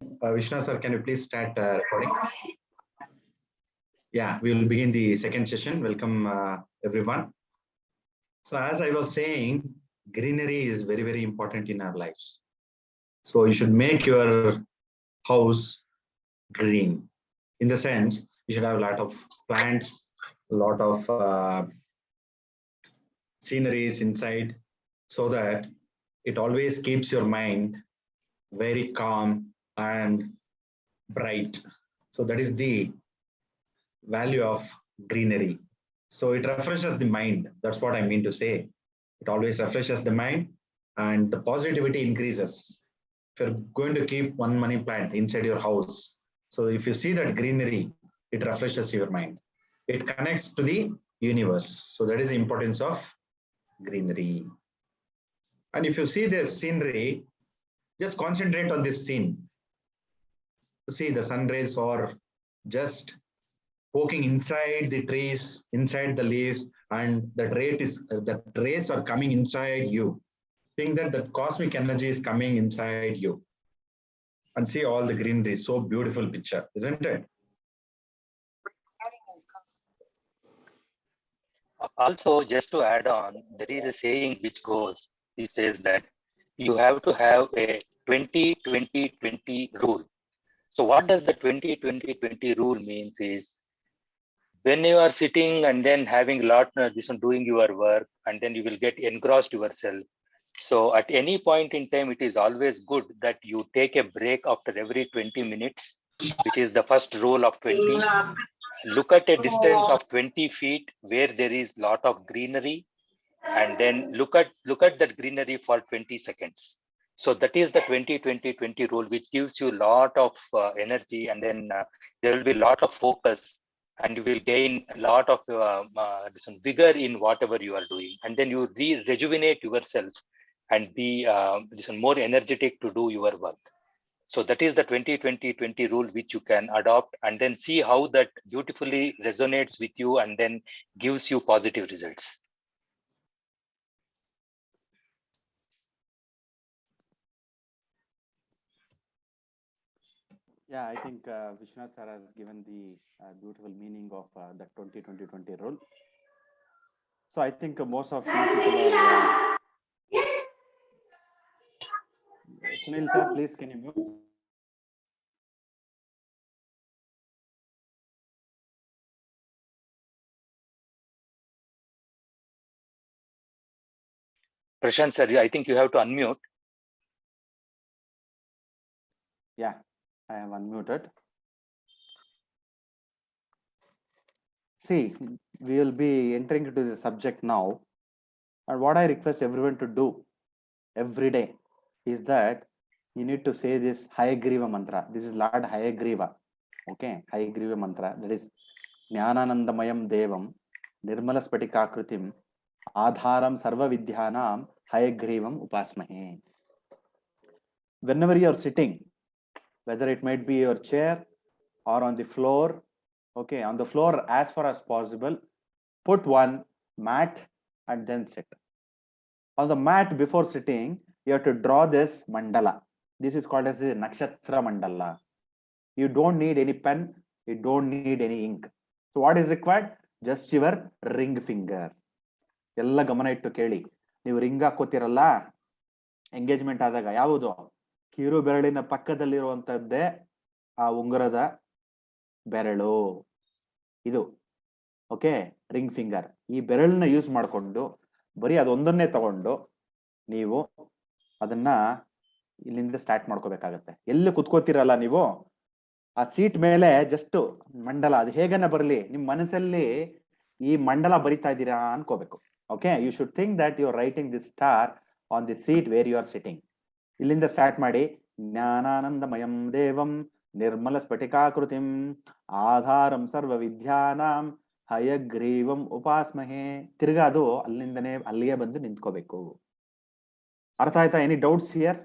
Vishnu sir, can you please start recording? Yeah, we will begin the second session. Welcome everyone. So as I was saying, greenery is very, very important in our lives. So you should make your house green. In the sense, you should have a lot of plants, a lot of sceneries inside, so that it always keeps your mind very calm and bright. So that is the value of greenery. So it refreshes the mind. That's what I mean to say. It always refreshes the mind and the positivity increases. If you're going to keep one money plant inside your house, so if you see that greenery, it refreshes your mind. It connects to the universe. So that is the importance of greenery. And if you see the scenery, just concentrate on this scene. See the sun rays or just poking inside the trees, inside the leaves, and the rays are coming inside you. Think that the cosmic energy is coming inside you. And see all the greenery, so beautiful picture, isn't it? Also, just to add on, there is a saying which goes, it says that you have to have a 20-20-20 rule. So what does the 20-20-20 rule means is, when you are sitting and then having this one doing your work, and then you will get engrossed yourself. So at any point in time, it is always good that you take a break after every 20 minutes, which is the first rule of 20. Look at a distance of 20 feet where there is lot of greenery, and then look at that greenery for 20 seconds. So that is the 20-20-20 rule, which gives you a lot of energy, and then there will be a lot of focus, and you will gain a lot of vigor in whatever you are doing, and then you rejuvenate yourself and be more energetic to do your work. So that is the 20-20-20 rule, which you can adopt and then see how that beautifully resonates with you and then gives you positive results. Yeah, I think Vishwanath sir has given the beautiful meaning of the 20-20-20 rule. So I think most of you people are. Sunil sir, please can you mute? Prashant sir, I think you have to unmute. Yeah, I have unmuted. See, we will be entering into the subject now. And what I request everyone to do every day is that you need to say this Hayagriva mantra. This is Lord Hayagriva. Okay, Hayagriva mantra. That is Jnananandamayam Devam Nirmala Spatikakritim Adharam Sarva Vidyanam Hayagrivam Upasmahe. Whenever you are sitting, whether it might be your chair or on the floor, okay, on the floor as far as possible, put one mat and then sit. On the mat before sitting, you have to draw this mandala. This is called as the Nakshatra mandala. You don't need any pen, you don't need any ink. So what is required? Just your ring finger. ಎಲ್ಲ ಗಮನ ಇಟ್ಟು ಕೇಳಿ. ನೀವು ring ಹಾಕೋತಿರಲ್ಲ engagement ಆದಾಗ, ಯಾವುದು ಕಿರು ಬೆರಳಿನ ಪಕ್ಕದಲ್ಲಿರುವಂತದ್ದೇ ಆ ಉಂಗುರದ ಬೆರಳು, ಇದು ಓಕೆ, ರಿಂಗ್ ಫಿಂಗರ್. ಈ ಬೆರಳನ್ನ ಯೂಸ್ ಮಾಡಿಕೊಂಡು ಬರೀ ಅದೊಂದನ್ನೇ ತಗೊಂಡು ನೀವು ಅದನ್ನ ಇಲ್ಲಿಂದ ಸ್ಟಾರ್ಟ್ ಮಾಡ್ಕೋಬೇಕಾಗತ್ತೆ. ಎಲ್ಲಿ ಕುತ್ಕೋತಿರಲ್ಲ ನೀವು, ಆ ಸೀಟ್ ಮೇಲೆ ಜಸ್ಟ್ ಮಂಡಲ ಅದು ಹೇಗನ್ನ ಬರಲಿ, ನಿಮ್ ಮನಸ್ಸಲ್ಲಿ ಈ ಮಂಡಲ ಬರಿತಾ ಇದ್ದೀರಾ ಅನ್ಕೋಬೇಕು. Okay, you should think that you are writing this star on the seat where you are sitting. ಇಲ್ಲಿಂದ ಸ್ಟಾರ್ಟ್ ಮಾಡಿ. ಜ್ಞಾನಾನಂದಮಯಂ ದೇವಂ ನಿರ್ಮಲ ಸ್ಫಟಿಕಾಕೃತಿಂ ಆಧಾರಂ ಸರ್ವ ವಿದ್ಯಾನಾಂ ಹಯಗ್ರೀವಂ ಉಪಾಸ್ಮಹೇ. ತಿರ್ಗಾ ಅದು ಅಲ್ಲಿಂದನೇ ಅಲ್ಲಿಗೆ ಬಂದು ನಿಂತ್ಕೋಬೇಕು. ಅರ್ಥ ಆಯ್ತಾ? Any doubts here?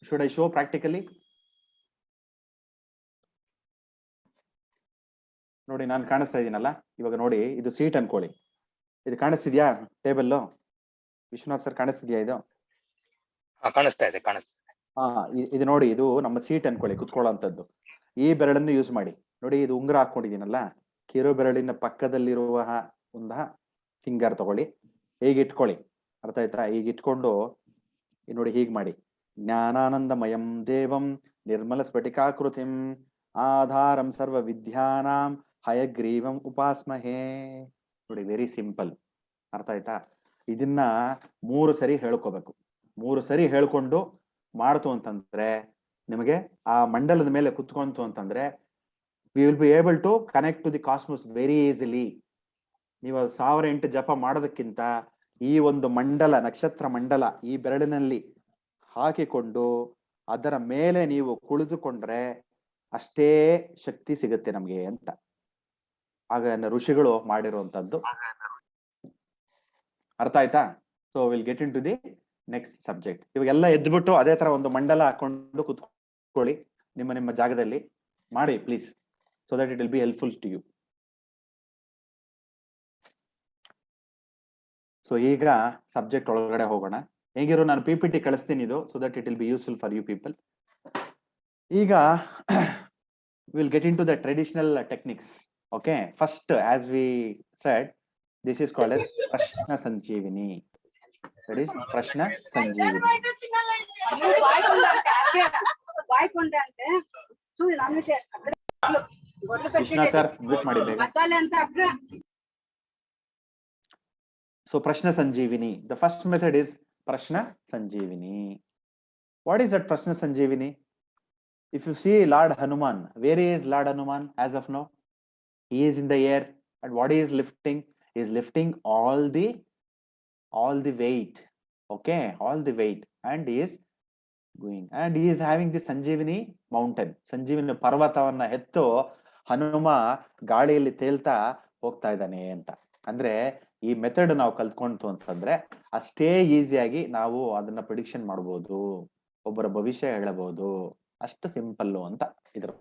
Should I show practically? ನೋಡಿ, ನಾನು ಕಾಣಿಸ್ತಾ ಇದ್ದೀನಲ್ಲ ಇವಾಗ. ನೋಡಿ, ಇದು ಸೀಟ್ ಅನ್ಕೊಳ್ಳಿ. ಇದು ಕಾಣಿಸ್ತಿದ್ಯಾ ಟೇಬಲ್? ವಿಶ್ವನಾಥ್ ಸರ್ ಕಾಣಿಸ್ತಿದ್ಯಾ ಇದು? ಕಾಣಿಸ್ತಾ ಇದೆ, ಕಾಣಿಸ್ತಾ ಇದೆ. ಇದು ನೋಡಿ, ಇದು ನಮ್ಮ ಸೀಟ್ ಅನ್ಕೊಳ್ಳಿ, ಕುತ್ಕೊಳ್ಳೋಂಥದ್ದು. ಈ ಬೆರಳನ್ನು ಯೂಸ್ ಮಾಡಿ. ನೋಡಿ, ಇದು ಉಂಗುರ ಹಾಕೊಂಡಿದ್ದೀನಲ್ಲ, ಕಿರು ಬೆರಳಿನ ಪಕ್ಕದಲ್ಲಿರುವ ಒಂದು ಫಿಂಗರ್ ತಗೊಳ್ಳಿ, ಹೀಗೆ ಇಟ್ಕೊಳ್ಳಿ. ಅರ್ಥ ಆಯ್ತಾ? ಈಗ ಇಟ್ಕೊಂಡು ನೋಡಿ ಹೀಗೆ ಮಾಡಿ. ಜ್ಞಾನಾನಂದಮಯಂ ದೇವಂ ನಿರ್ಮಲ ಸ್ಫಟಿಕಾಕೃತಿಂ ಆಧಾರಂ ಸರ್ವ ವಿದ್ಯಾನಾಂ ಹಯಗ್ರೀವಂ ಉಪಾಸ್ಮಹೇ. ನೋಡಿ, ವೆರಿ ಸಿಂಪಲ್. ಅರ್ಥ ಆಯ್ತಾ? ಇದನ್ನ 3 ಸರಿ ಹೇಳ್ಕೋಬೇಕು. 3 ಸರಿ ಹೇಳ್ಕೊಂಡು ಮಾಡ್ತು ಅಂತಂದ್ರೆ ನಿಮಗೆ ಆ ಮಂಡಲದ ಮೇಲೆ ಕುತ್ಕೊಂತು ಅಂತಂದ್ರೆ we will be able to connect to the cosmos very easily. ನೀವು 1008 ಜಪ ಮಾಡೋದಕ್ಕಿಂತ ಈ ಒಂದು ಮಂಡಲ, ನಕ್ಷತ್ರ ಮಂಡಲ ಈ ಬೆರಳಿನಲ್ಲಿ ಹಾಕಿಕೊಂಡು ಅದರ ಮೇಲೆ ನೀವು ಕುಳಿತುಕೊಂಡ್ರೆ ಅಷ್ಟೇ ಶಕ್ತಿ ಸಿಗುತ್ತೆ ನಮ್ಗೆ ಅಂತ ಆಗ ಋಷಿಗಳು ಮಾಡಿರುವಂತದ್ದು. ಅರ್ಥ ಆಯ್ತಾ? So will get into the next subject. ಇವಾಗೆಲ್ಲ ಎದ್ಬಿಟ್ಟು ಅದೇ ತರ ಒಂದು ಮಂಡಲ ಹಾಕೊಂಡು ಕುತ್ಕೊಳ್ಳಿ ನಿಮ್ಮ ಜಾಗದಲ್ಲಿ. ಮಾಡಿ please, so that it will be helpful to you. So ಈಗ ಸಬ್ಜೆಕ್ಟ್ ಒಳಗಡೆ ಹೋಗೋಣ. ಹೇಗಿರೋ ನಾನು PPT ಕಳಿಸ್ತೀನಿ ಇದು, so that it will be useful for you people. ಈಗ will get into the traditional techniques. Okay, first as we said, this is called as Prashna Sanjeevani. That is Prashna Sanjeevani. Krishna sir, mute ಮಾಡಿ ಬೇಗ. So Prashna Sanjeevani, the first method is Prashna Sanjeevani. What is that Prashna Sanjeevani? If you see Lord Hanuman, where is Lord Hanuman as of now? He is in the air, and what he is lifting? He is lifting all the weight. Okay, all the weight, and he is going, and he is having the Sanjeevani mountain. Sanjeevani ಪರ್ವತವನ್ನ ಎತ್ತು ಹನುಮ ಗಾಳಿಯಲ್ಲಿ ತೇಲ್ತಾ ಹೋಗ್ತಾ ಇದ್ದಾನೆ ಅಂತ. ಅಂದ್ರೆ ಈ method ನಾವು ಕಲ್ತ್ಕೊಂತು ಅಂತಂದ್ರೆ ಅಷ್ಟೇ ಈಸಿಯಾಗಿ ನಾವು ಅದನ್ನ ಪ್ರಿಡಿಕ್ಷನ್ ಮಾಡಬಹುದು, ಒಬ್ಬರ ಭವಿಷ್ಯ ಹೇಳಬಹುದು. ಅಷ್ಟು ಸಿಂಪಲ್ ಅಂತ ಇದ್ರ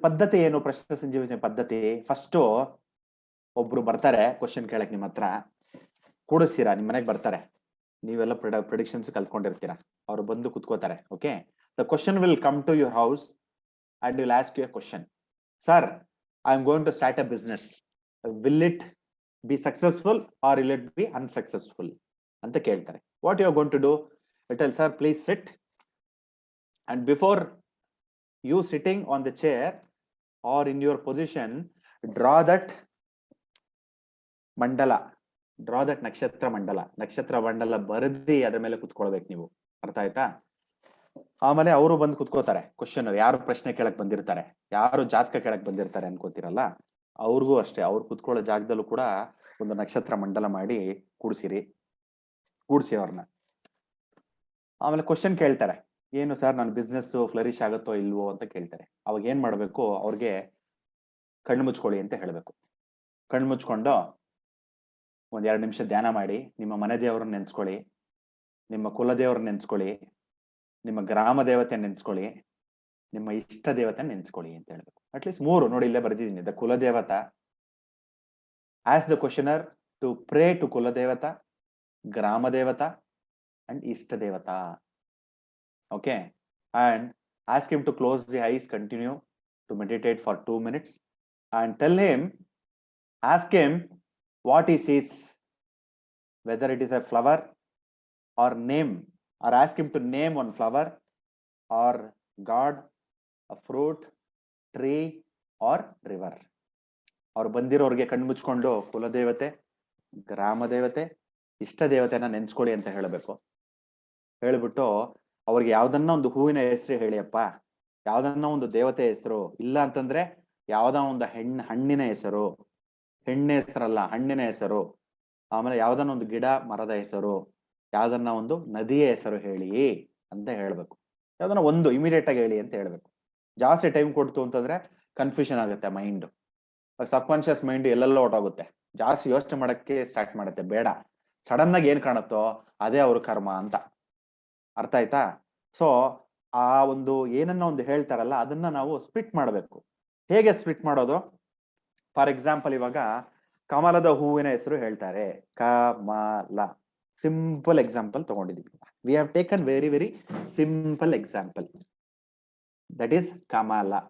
ಪದ್ಧತಿ ಏನು? ಪ್ರಶ್ನೆ ಸಂಜೀವನಿ ಪದ್ಧತಿ. ಫಸ್ಟ್ ಒಬ್ರು ಬರ್ತಾರೆ ಕ್ವಶನ್ ಕೇಳಕ್, ನಿಮ್ಮ ಹತ್ರ ಕೂಡಿಸ್ತೀರಾ, ನಿಮ್ ಮನೆಗೆ ಬರ್ತಾರೆ, ನೀವೆಲ್ಲ ಪ್ರಿಡಿಕ್ಷನ್ಸ್ ಕಲ್ತ್ಕೊಂಡಿರ್ತೀರಾ, ಅವ್ರು ಬಂದು ಕುತ್ಕೋತಾರೆ. Okay, the question will come to your house and will ask you a question. Sir, I am going to start a business, will it be successful or will it be unsuccessful ಅಂತ ಕೇಳ್ತಾರೆ. What you are going to do? Tell sir, please sit, and before you sitting on the chair or in your position, draw that mandala, draw that nakshatra mandala ಬರೆದಿ ಅದರ ಮೇಲೆ ಕುತ್ಕೊಳ್ಬೇಕು ನೀವು. ಅರ್ಥ ಆಯ್ತಾ? ಆಮೇಲೆ ಅವರು ಬಂದು ಕುತ್ಕೋತಾರೆ. ಕ್ವಶನ್ ಯಾರು ಪ್ರಶ್ನೆ ಕೇಳಕ್ ಬಂದಿರ್ತಾರೆ, ಯಾರು ಜಾತಕ ಕೇಳಕ್ ಬಂದಿರ್ತಾರೆ ಅನ್ಕೋತಿರಲ್ಲ, ಅವ್ರಿಗೂ ಅಷ್ಟೇ ಅವ್ರು ಕುತ್ಕೊಳ್ಳೋ ಜಾಗದಲ್ಲೂ ಕೂಡ ಒಂದು ನಕ್ಷತ್ರ ಮಂಡಲ ಮಾಡಿ ಕೂಡ್ಸಿ ಅವ್ರನ್ನ. ಆಮೇಲೆ ಕ್ವಶನ್ ಕೇಳ್ತಾರೆ, ಏನು ಸರ್ ನನ್ನ ಬಿಸ್ನೆಸ್ ಫ್ಲರಿಶ್ ಆಗುತ್ತೋ ಇಲ್ವೋ ಅಂತ ಕೇಳ್ತಾರೆ. ಅವಾಗ ಏನ್ ಮಾಡ್ಬೇಕು? ಅವ್ರಿಗೆ ಕಣ್ಣು ಮುಚ್ಕೊಳ್ಳಿ ಅಂತ ಹೇಳ್ಬೇಕು. ಕಣ್ಣು ಮುಚ್ಕೊಂಡು 1-2 ನಿಮಿಷ ಧ್ಯಾನ ಮಾಡಿ, ನಿಮ್ಮ ಮನೆ ದೇವ್ರನ್ನ ನೆನ್ಸ್ಕೊಳ್ಳಿ, ನಿಮ್ಮ ಕುಲದೇವ್ರನ್ನ ನೆನ್ಸ್ಕೊಳ್ಳಿ, ನಿಮ್ಮ ಗ್ರಾಮ ದೇವತೆ ನೆನ್ಸ್ಕೊಳ್ಳಿ, ನಿಮ್ಮ ಇಷ್ಟ ದೇವತೆ ನೆನ್ಸ್ಕೊಳ್ಳಿ ಅಂತ ಹೇಳ್ಬೇಕು. ಅಟ್ಲೀಸ್ಟ್ 3 ನೋಡಿ, ಇಲ್ಲೇ ಬರ್ದಿದ್ದೀನಿ. The kuladevata, as the questioner to pray to kuladevata, grama devata and ಇಷ್ಟ ದೇವತ. Okay, and ask him to close the eyes, continue to meditate for 2 minutes, and ask him what he sees, whether it is a flower or name, or ask him to name one flower or god, a fruit, tree or river. ಅವ್ರು ಬಂದಿರೋರ್ಗೆ ಕಣ್ಣು ಮುಚ್ಕೊಂಡು ಕುಲದೇವತೆ, ಗ್ರಾಮ ದೇವತೆ, ಇಷ್ಟ ದೇವತೆನ ನೆನ್ಸ್ಕೊಳ್ಳಿ ಅಂತ ಹೇಳಬೇಕು. ಹೇಳ್ಬಿಟ್ಟು ಅವ್ರಿಗೆ ಯಾವ್ದನ್ನ ಒಂದು ಹೂವಿನ ಹೆಸರು ಹೇಳಿಯಪ್ಪ, ಯಾವ್ದನ್ನ ಒಂದು ದೇವತೆ ಹೆಸರು, ಇಲ್ಲ ಅಂತಂದ್ರೆ ಯಾವ್ದ ಒಂದು ಹಣ್ಣಿನ ಹೆಸರು, ಹೆಣ್ಣಿನ ಹೆಸರಲ್ಲ ಹಣ್ಣಿನ ಹೆಸರು, ಆಮೇಲೆ ಯಾವ್ದನ್ನ ಒಂದು ಗಿಡ ಮರದ ಹೆಸರು, ಯಾವ್ದನ್ನ ಒಂದು ನದಿಯ ಹೆಸರು ಹೇಳಿ ಅಂತ ಹೇಳ್ಬೇಕು. ಯಾವ್ದನ್ನ ಒಂದು ಇಮಿಡಿಯೇಟ್ ಆಗಿ ಹೇಳಿ ಅಂತ ಹೇಳ್ಬೇಕು. ಜಾಸ್ತಿ ಟೈಮ್ ಕೊಡ್ತು ಅಂತಂದ್ರೆ ಕನ್ಫ್ಯೂಷನ್ ಆಗುತ್ತೆ ಮೈಂಡ್, ಸಬ್ ಕಾನ್ಶಿಯಸ್ ಮೈಂಡ್ ಎಲ್ಲೆಲ್ಲ ಹೊರಟೋಗುತ್ತೆ, ಜಾಸ್ತಿ ಯೋಚನೆ ಮಾಡಕ್ಕೆ ಸ್ಟಾರ್ಟ್ ಮಾಡುತ್ತೆ. ಬೇಡ, ಸಡನ್ ಆಗಿ ಏನ್ ಕಾಣುತ್ತೋ ಅದೇ ಅವ್ರ ಕರ್ಮ ಅಂತ. ಅರ್ಥ ಆಯ್ತಾ? ಸೊ ಆ ಒಂದು ಏನನ್ನ ಒಂದು ಹೇಳ್ತಾರಲ್ಲ ಅದನ್ನ ನಾವು ಸ್ಪ್ಲಿಟ್ ಮಾಡಬೇಕು. ಹೇಗೆ ಸ್ಪ್ಲಿಟ್ ಮಾಡೋದು? ಫಾರ್ ಎಕ್ಸಾಂಪಲ್, ಇವಾಗ ಕಮಲದ ಹೂವಿನ ಹೆಸರು ಹೇಳ್ತಾರೆ, ಕಮಲ. Simple example ತಗೊಂಡಿದ್ದೀವಿ. We have taken very simple example. That is Kamala.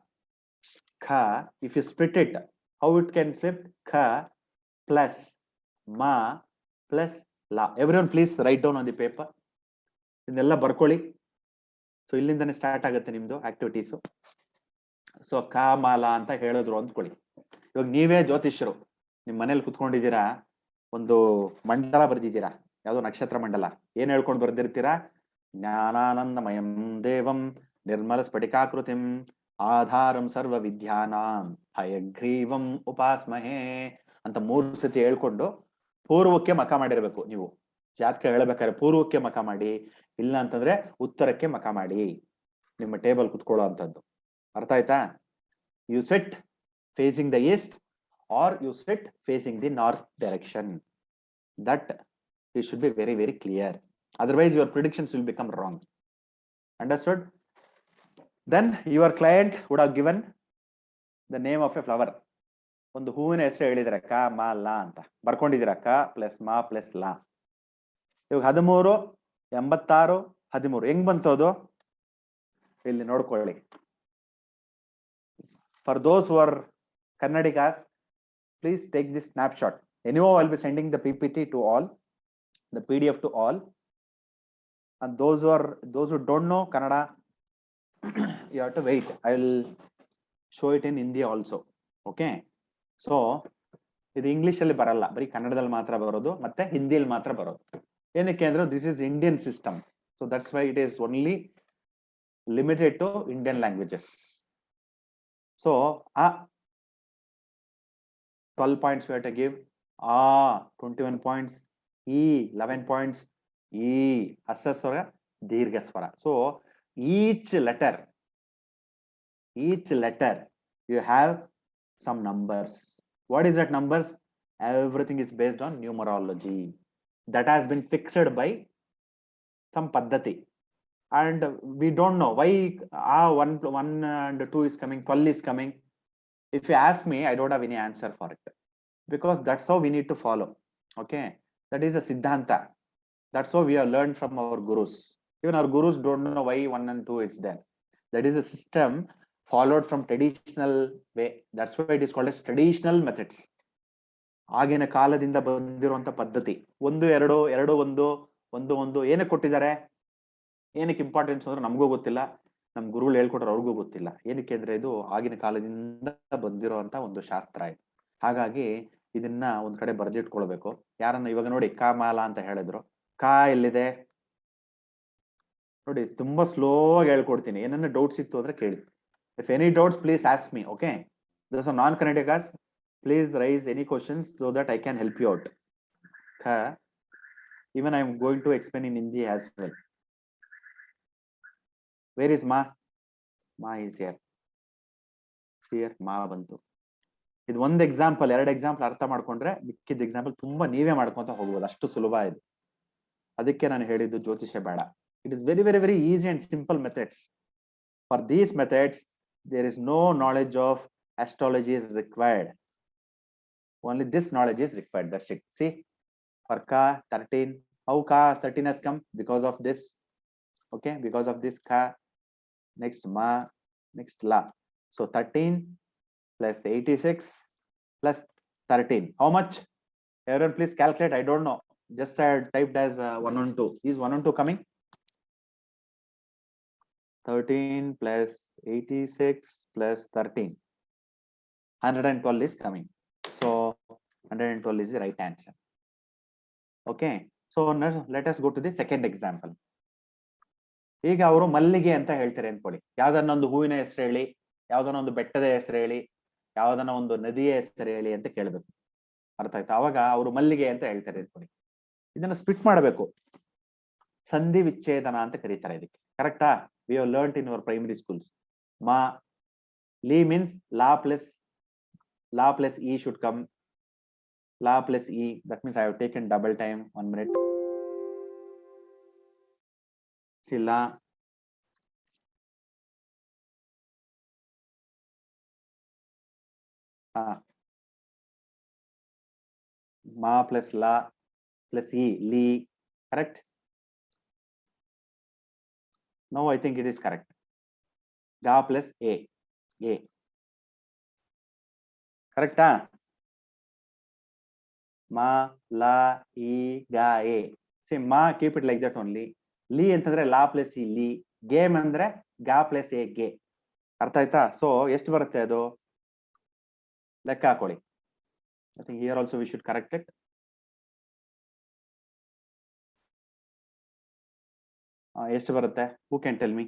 Kha, if you split it, how it can split? Kha plus ma plus la. Everyone please write down on the paper. ಇದನ್ನೆಲ್ಲ ಬರ್ಕೊಳ್ಳಿ. So ಇಲ್ಲಿಂದನೇ start ಆಗುತ್ತೆ ನಿಮ್ದು activities. So ಕಾಮಾಲ ಅಂತ ಹೇಳಿದ್ರು ಅಂದ್ಕೊಳ್ಳಿ. ಇವಾಗ ನೀವೇ ಜ್ಯೋತಿಷ್ಯರು, ನಿಮ್ ಮನೇಲಿ ಕುತ್ಕೊಂಡಿದ್ದೀರಾ, ಒಂದು ಮಂಡಲ ಬರ್ದಿದ್ದೀರಾ, ಯಾವ್ದೋ ನಕ್ಷತ್ರ ಮಂಡಲ. ಏನ್ ಹೇಳ್ಕೊಂಡು ಬರ್ದಿರ್ತೀರಾ? ಜ್ಞಾನಾನಂದಮಯಂ ದೇವಂ ನಿರ್ಮಲ ಸ್ಫಟಿಕಾಕೃತಿಂ ಆಧಾರಂ ಸರ್ವ ವಿದ್ಯಾನಾಂ ಹಯಗ್ರೀವಂ ಉಪಾಸ್ಮಹೇ ಅಂತ 3 ಸತಿ ಹೇಳ್ಕೊಂಡು ಪೂರ್ವಕ್ಕೆ ಮಖ ಮಾಡಿರ್ಬೇಕು. ನೀವು ಜಾತಕ ಹೇಳ್ಬೇಕಾದ್ರೆ ಪೂರ್ವಕ್ಕೆ ಮಖ ಮಾಡಿ, ಇಲ್ಲ ಅಂತಂದ್ರೆ ಉತ್ತರಕ್ಕೆ ಮಖ ಮಾಡಿ ನಿಮ್ಮ ಟೇಬಲ್ ಕುತ್ಕೊಳ್ಳೋ ಅಂತದ್ದು. ಅರ್ಥ ಆಯ್ತಾ? You sit facing the east or you sit facing the north direction. That it should be very clear. Otherwise your predictions will become wrong. Understood? Then your client would have given the name of a flower. ಒಂದು ಹೂವಿನ ಹೆಸರು ಹೇಳಿದ್ರೆ ಕ ಮ ಲ ಅಂತ ಬರ್ಕೊಂಡಿದ್ದೀರಾ. ಕ plus ಮ ಪ್ಲಸ್ ಲ. ಇವಾಗ 13 86 13 ಹೆಂಗ್ ಬಂತು ಅದು? ಇಲ್ಲಿ ನೋಡ್ಕೊಳ್ಳಿ. For those who are Kannadigas, please take this snapshot. Anyhow, I'll be sending the PPT to all, the PDF to all. And those who don't know Kannada, you have to wait. I'll show it in Hindi also. Okay. So, ಇದು English ಅಲ್ಲಿ ಬರಲ್ಲ, ಬರೀ ಕನ್ನಡದಲ್ಲಿ ಮಾತ್ರ ಬರೋದು, ಮತ್ತೆ ಹಿಂದಿಯಲ್ಲಿ ಮಾತ್ರ ಬರೋದು. ಏನಕ್ಕೆ ಅಂದ್ರೆ this is Indian system. So that's why it is only limited to Indian languages. So 12 points we have to give. 21 points. E 11 points. E Asaswara, Dirghaswara. So each letter you have some numbers. What is that numbers? Everything is based on numerology that has been fixed by some paddhati, and we don't know why 1 and 2 is coming, 12 is coming. If you ask me, I don't have any answer for it, because that's how we need to follow. Okay, that is a siddhanta. That's how we have learned from our gurus. Even our gurus don't know why 1 and 2 is there. That is a system followed from traditional way. That's why it is called as traditional methods. ಆಗಿನ ಕಾಲದಿಂದ ಬಂದಿರುವಂತ ಪದ್ಧತಿ. 1 2 2 1 1 1 ಏನಕ್ಕೆ ಕೊಟ್ಟಿದ್ದಾರೆ? ಏನಕ್ಕೆ importance ಅಂದ್ರೆ ನಮಗೂ ಗೊತ್ತಿಲ್ಲ, ನಮ್ ಗುರುಗಳು ಹೇಳ್ಕೊಟ್ರೆ ಅವ್ರಿಗೂ ಗೊತ್ತಿಲ್ಲ. ಏನಕ್ಕೆ ಅಂದ್ರೆ ಇದು ಆಗಿನ ಕಾಲದಿಂದ ಬಂದಿರುವಂತ ಒಂದು ಶಾಸ್ತ್ರ ಇದು. ಹಾಗಾಗಿ ಇದನ್ನ ಒಂದ್ ಕಡೆ ಬರ್ದಿಟ್ಕೊಳ್ಬೇಕು. ಯಾರನ್ನ ಇವಾಗ ನೋಡಿ ಕಾಮಾಲ ಅಂತ ಹೇಳಿದ್ರು, ಕಾ ಎಲ್ಲಿದೆ ನೋಡಿ. ತುಂಬಾ ಸ್ಲೋ ಆಗಿ ಹೇಳ್ಕೊಡ್ತೀನಿ. ಏನನ್ನ ಡೌಟ್ಸ್ ಇತ್ತು ಅಂದ್ರೆ ಕೇಳಿ. If any doubts please ask me. Okay, those are non Kannadigas, please raise any questions so that I can help you out. Even I am going to explain in Hindi as well. Where is ma? Ma is here. Here ma ಬಂತು. ಇದು ಒಂದು example, 2 example ಅರ್ಥ ಮಾಡ್ಕೊಂಡ್ರೆ ಮಿಕ್ಕಿದ example ತುಂಬಾ ನೀವೇ ಮಾಡ್ಕೊಂತ ಹೋಗ್ಬೋದು. ಅಷ್ಟು ಸುಲಭ ಇದು. ಅದಕ್ಕೆ ನಾನು ಹೇಳಿದ್ದು ಜ್ಯೋತಿಷ್ಯ ಬೇಡ. It is very easy and simple methods. For these methods, there is no knowledge of astrology is required. Only this knowledge is required. That's it. See, for Ka 13, how Ka 13 has come? Because of this. Okay, because of this Ka. Next Ma, next La. So 13 plus 86 plus 13. How much? Everyone please calculate. I don't know. Just I typed as 112. Is 112 coming? 13 plus 86 plus 13. 112 is coming. So 112 is the right answer. Okay. So now let us go to the second example. ಈಗ ಅವರು ಮಲ್ಲಿಗೆ ಅಂತ ಹೇಳ್ತಾರೆ ಅನ್ಕೊಳ್ಳಿ. ಯಾವ್ದನ್ನ ಒಂದು ಹೂವಿನ ಹೆಸರು ಹೇಳಿ, ಯಾವ್ದನ್ನ ಒಂದು ಬೆಟ್ಟದ ಹೆಸರು ಹೇಳಿ, ಯಾವ್ದನ್ನ ಒಂದು ನದಿಯ ಹೆಸರು ಹೇಳಿ ಅಂತ ಕೇಳ್ಬೇಕು. ಅರ್ಥ ಆಯ್ತಾ? ಅವಾಗ ಅವರು ಮಲ್ಲಿಗೆ ಅಂತ ಹೇಳ್ತಾರೆ ಅನ್ಕೊಳ್ಳಿ. ಇದನ್ನ ಸ್ಪ್ಲಿಟ್ ಮಾಡಬೇಕು. ಸಂಧಿ ವಿಚ್ಛೇದನ ಅಂತ ಕರೀತಾರೆ ಇದಕ್ಕೆ. ಕರೆಕ್ಟಾ? We have learnt in our primary schools. Ma, li means la plus e should come. La plus e, that means I have taken double time. 1 minute. See, la. Ma plus la plus e, li. Correct? Now I think it is correct. Ga plus A. Correct? Ma, la, e, ga, e. See, ma, keep it like that only. Li ಅಂತಂದ್ರೆ la plus e, li. Game ಅಂದ್ರೆ ga plus a, ge. ಅರ್ಥ ಆಯ್ತಾ? So ಎಷ್ಟು ಬರುತ್ತೆ ಅದು ಲೆಕ್ಕ ಹಾಕೊಳ್ಳಿ. I think here also we should correct it. ಎಷ್ಟು ಬರುತ್ತೆ? Who can tell me?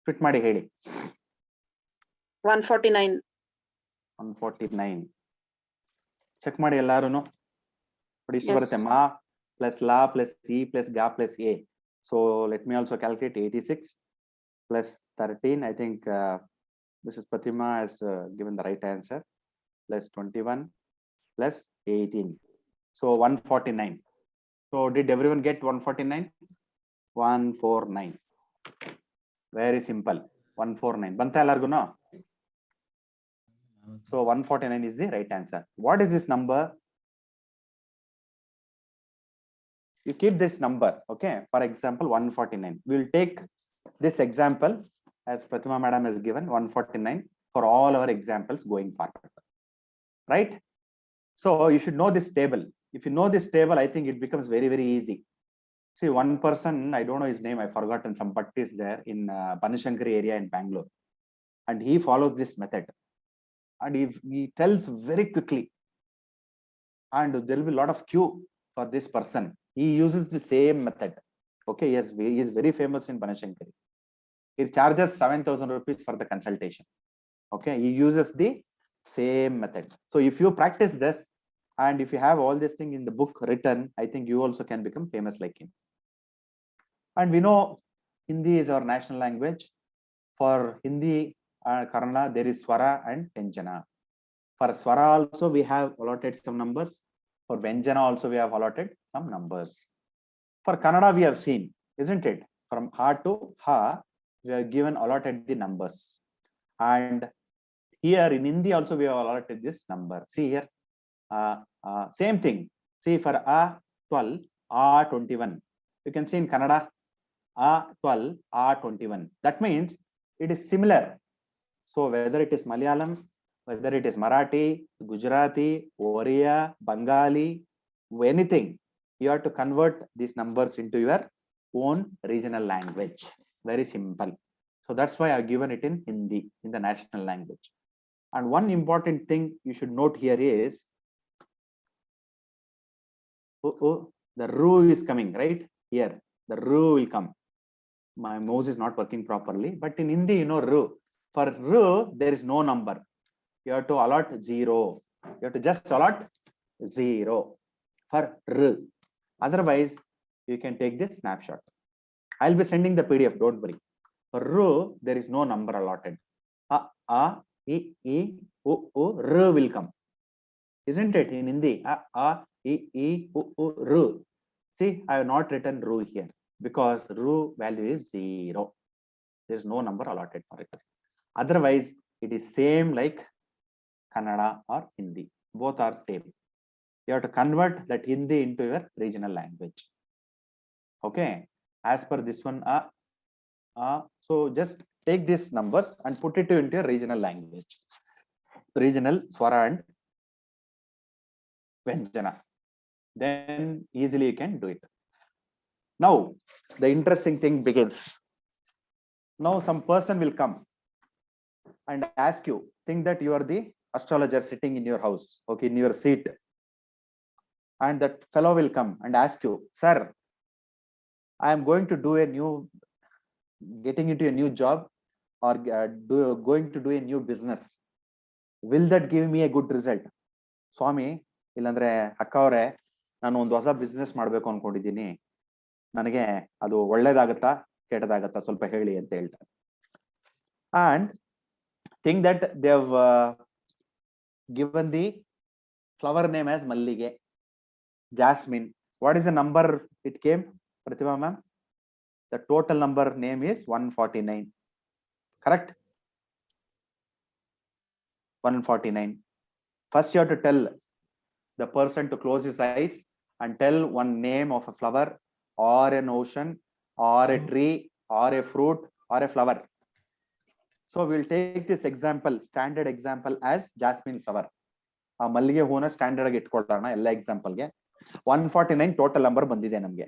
Fit ಮಾಡಿ ಹೇಳಿ. 149. 149. ಚೆಕ್ ಮಾಡಿ ಎಲ್ಲಾರು. ನೋಡಿ ಎಷ್ಟು ಬರುತ್ತೆ? ಮಾ ಪ್ಲಸ್ ಲಾ ಪ್ಲಸ್ ಸಿ ಪ್ಲಸ್ ಗಾ plus A. So let me also calculate. 86 plus 13. I think Mrs. Pratima has given the right answer. Plus 21 plus 18. So 149. So did everyone get 149? 149. Very simple. 149. Banta ellarguno? So 149 is the right answer. What is this number? You keep this number, okay? For example, 149. We will take this example as Pratima madam has given 149 for all our examples going forward, right? So you should know this table. If you know this table, I think it becomes very, very easy. See, one person, I don't know his name, I've forgotten, some bhatt is there in Banashankari area in Bangalore, and he follows this method, and he tells very quickly, and there will be a lot of queue for this person. He uses the same method. Okay, yes, he is very famous in Banashankari. He charges 7,000 rupees for the consultation. Okay, he uses the same method. So if you practice this, and if you have all this thing in the book written, I think you also can become famous like him. And we know Hindi is our national language. For Hindi, Kannada, there is Swara and Vyanjana. For Swara also we have allotted some numbers. For Vyanjana also we have allotted some numbers. For Kannada we have seen, isn't it? From ha to ha, we have given allotted the numbers. And here in Hindi also we have allotted this number. See here, same thing. See, for a 12, a 21. You can see in Kannada, a 12, a 21. That means it is similar. So whether it is Malayalam, whether it is Marathi, Gujarati, Oriya, Bengali, anything, you have to convert these numbers into your own regional language. Very simple. So that's why I've given it in Hindi, in the national language. And one important thing you should note here is, the ru is coming right here. The ru will come. My mouse is not working properly, but in Hindi, you know, ru. For ru, there is no number. You have to allot 0. You have to just allot 0 for ru. Otherwise, you can take this snapshot. I'll be sending the PDF, don't worry. For ru, there is no number allotted. A, e, u, ru will come. Isn't it in Hindi? A, e, u, ru. See, I have not written ru here because ru value is 0. There is no number allotted for it. Otherwise, it is same like Kannada or Hindi. Both are same. You have to convert that Hindi into your regional language. Okay, as per this one, so just take these numbers and put it into your regional language, regional Swara and Vyanjana. Then easily you can do it. Now the interesting thing begins. Now some person will come and ask you, think that you are the astrologer sitting in your house, okay, in your seat, and that fellow will come and ask you, sir, I am going to do getting into a new job, or going to do a new business. Will that give me a good result? Swami, illandre akkavare ನಾನು ಒಂದು ಹೊಸ business ಮಾಡಬೇಕು ಅನ್ಕೊಂಡಿದ್ದೀನಿ, ನನಗೆ ಅದು ಒಳ್ಳೇದಾಗತ್ತಾ ಕೆಟ್ಟದಾಗತ್ತಾ ಸ್ವಲ್ಪ ಹೇಳಿ ಅಂತ ಹೇಳ್ತಾರೆ. And think that they have given the flower name as Mallige, Jasmine. What is the number it came, Pratima ma'am? The total number name is 149. Correct? 149. First you have to tell the person to close his eyes and tell one name of a flower or an ocean or a tree or a fruit or a flower. So we'll take this example, standard example as jasmine flower. ಆ ಮಲ್ಲಿಗೆ ಹೂನ standard ಆಗಿ ಇಟ್ಕೊಳ್ಳೋಣ ಎಲ್ಲ ಎಕ್ಸಾಂಪಲ್ಗೆ. 149 total number ಬಂದಿದೆ ನಮ್ಗೆ,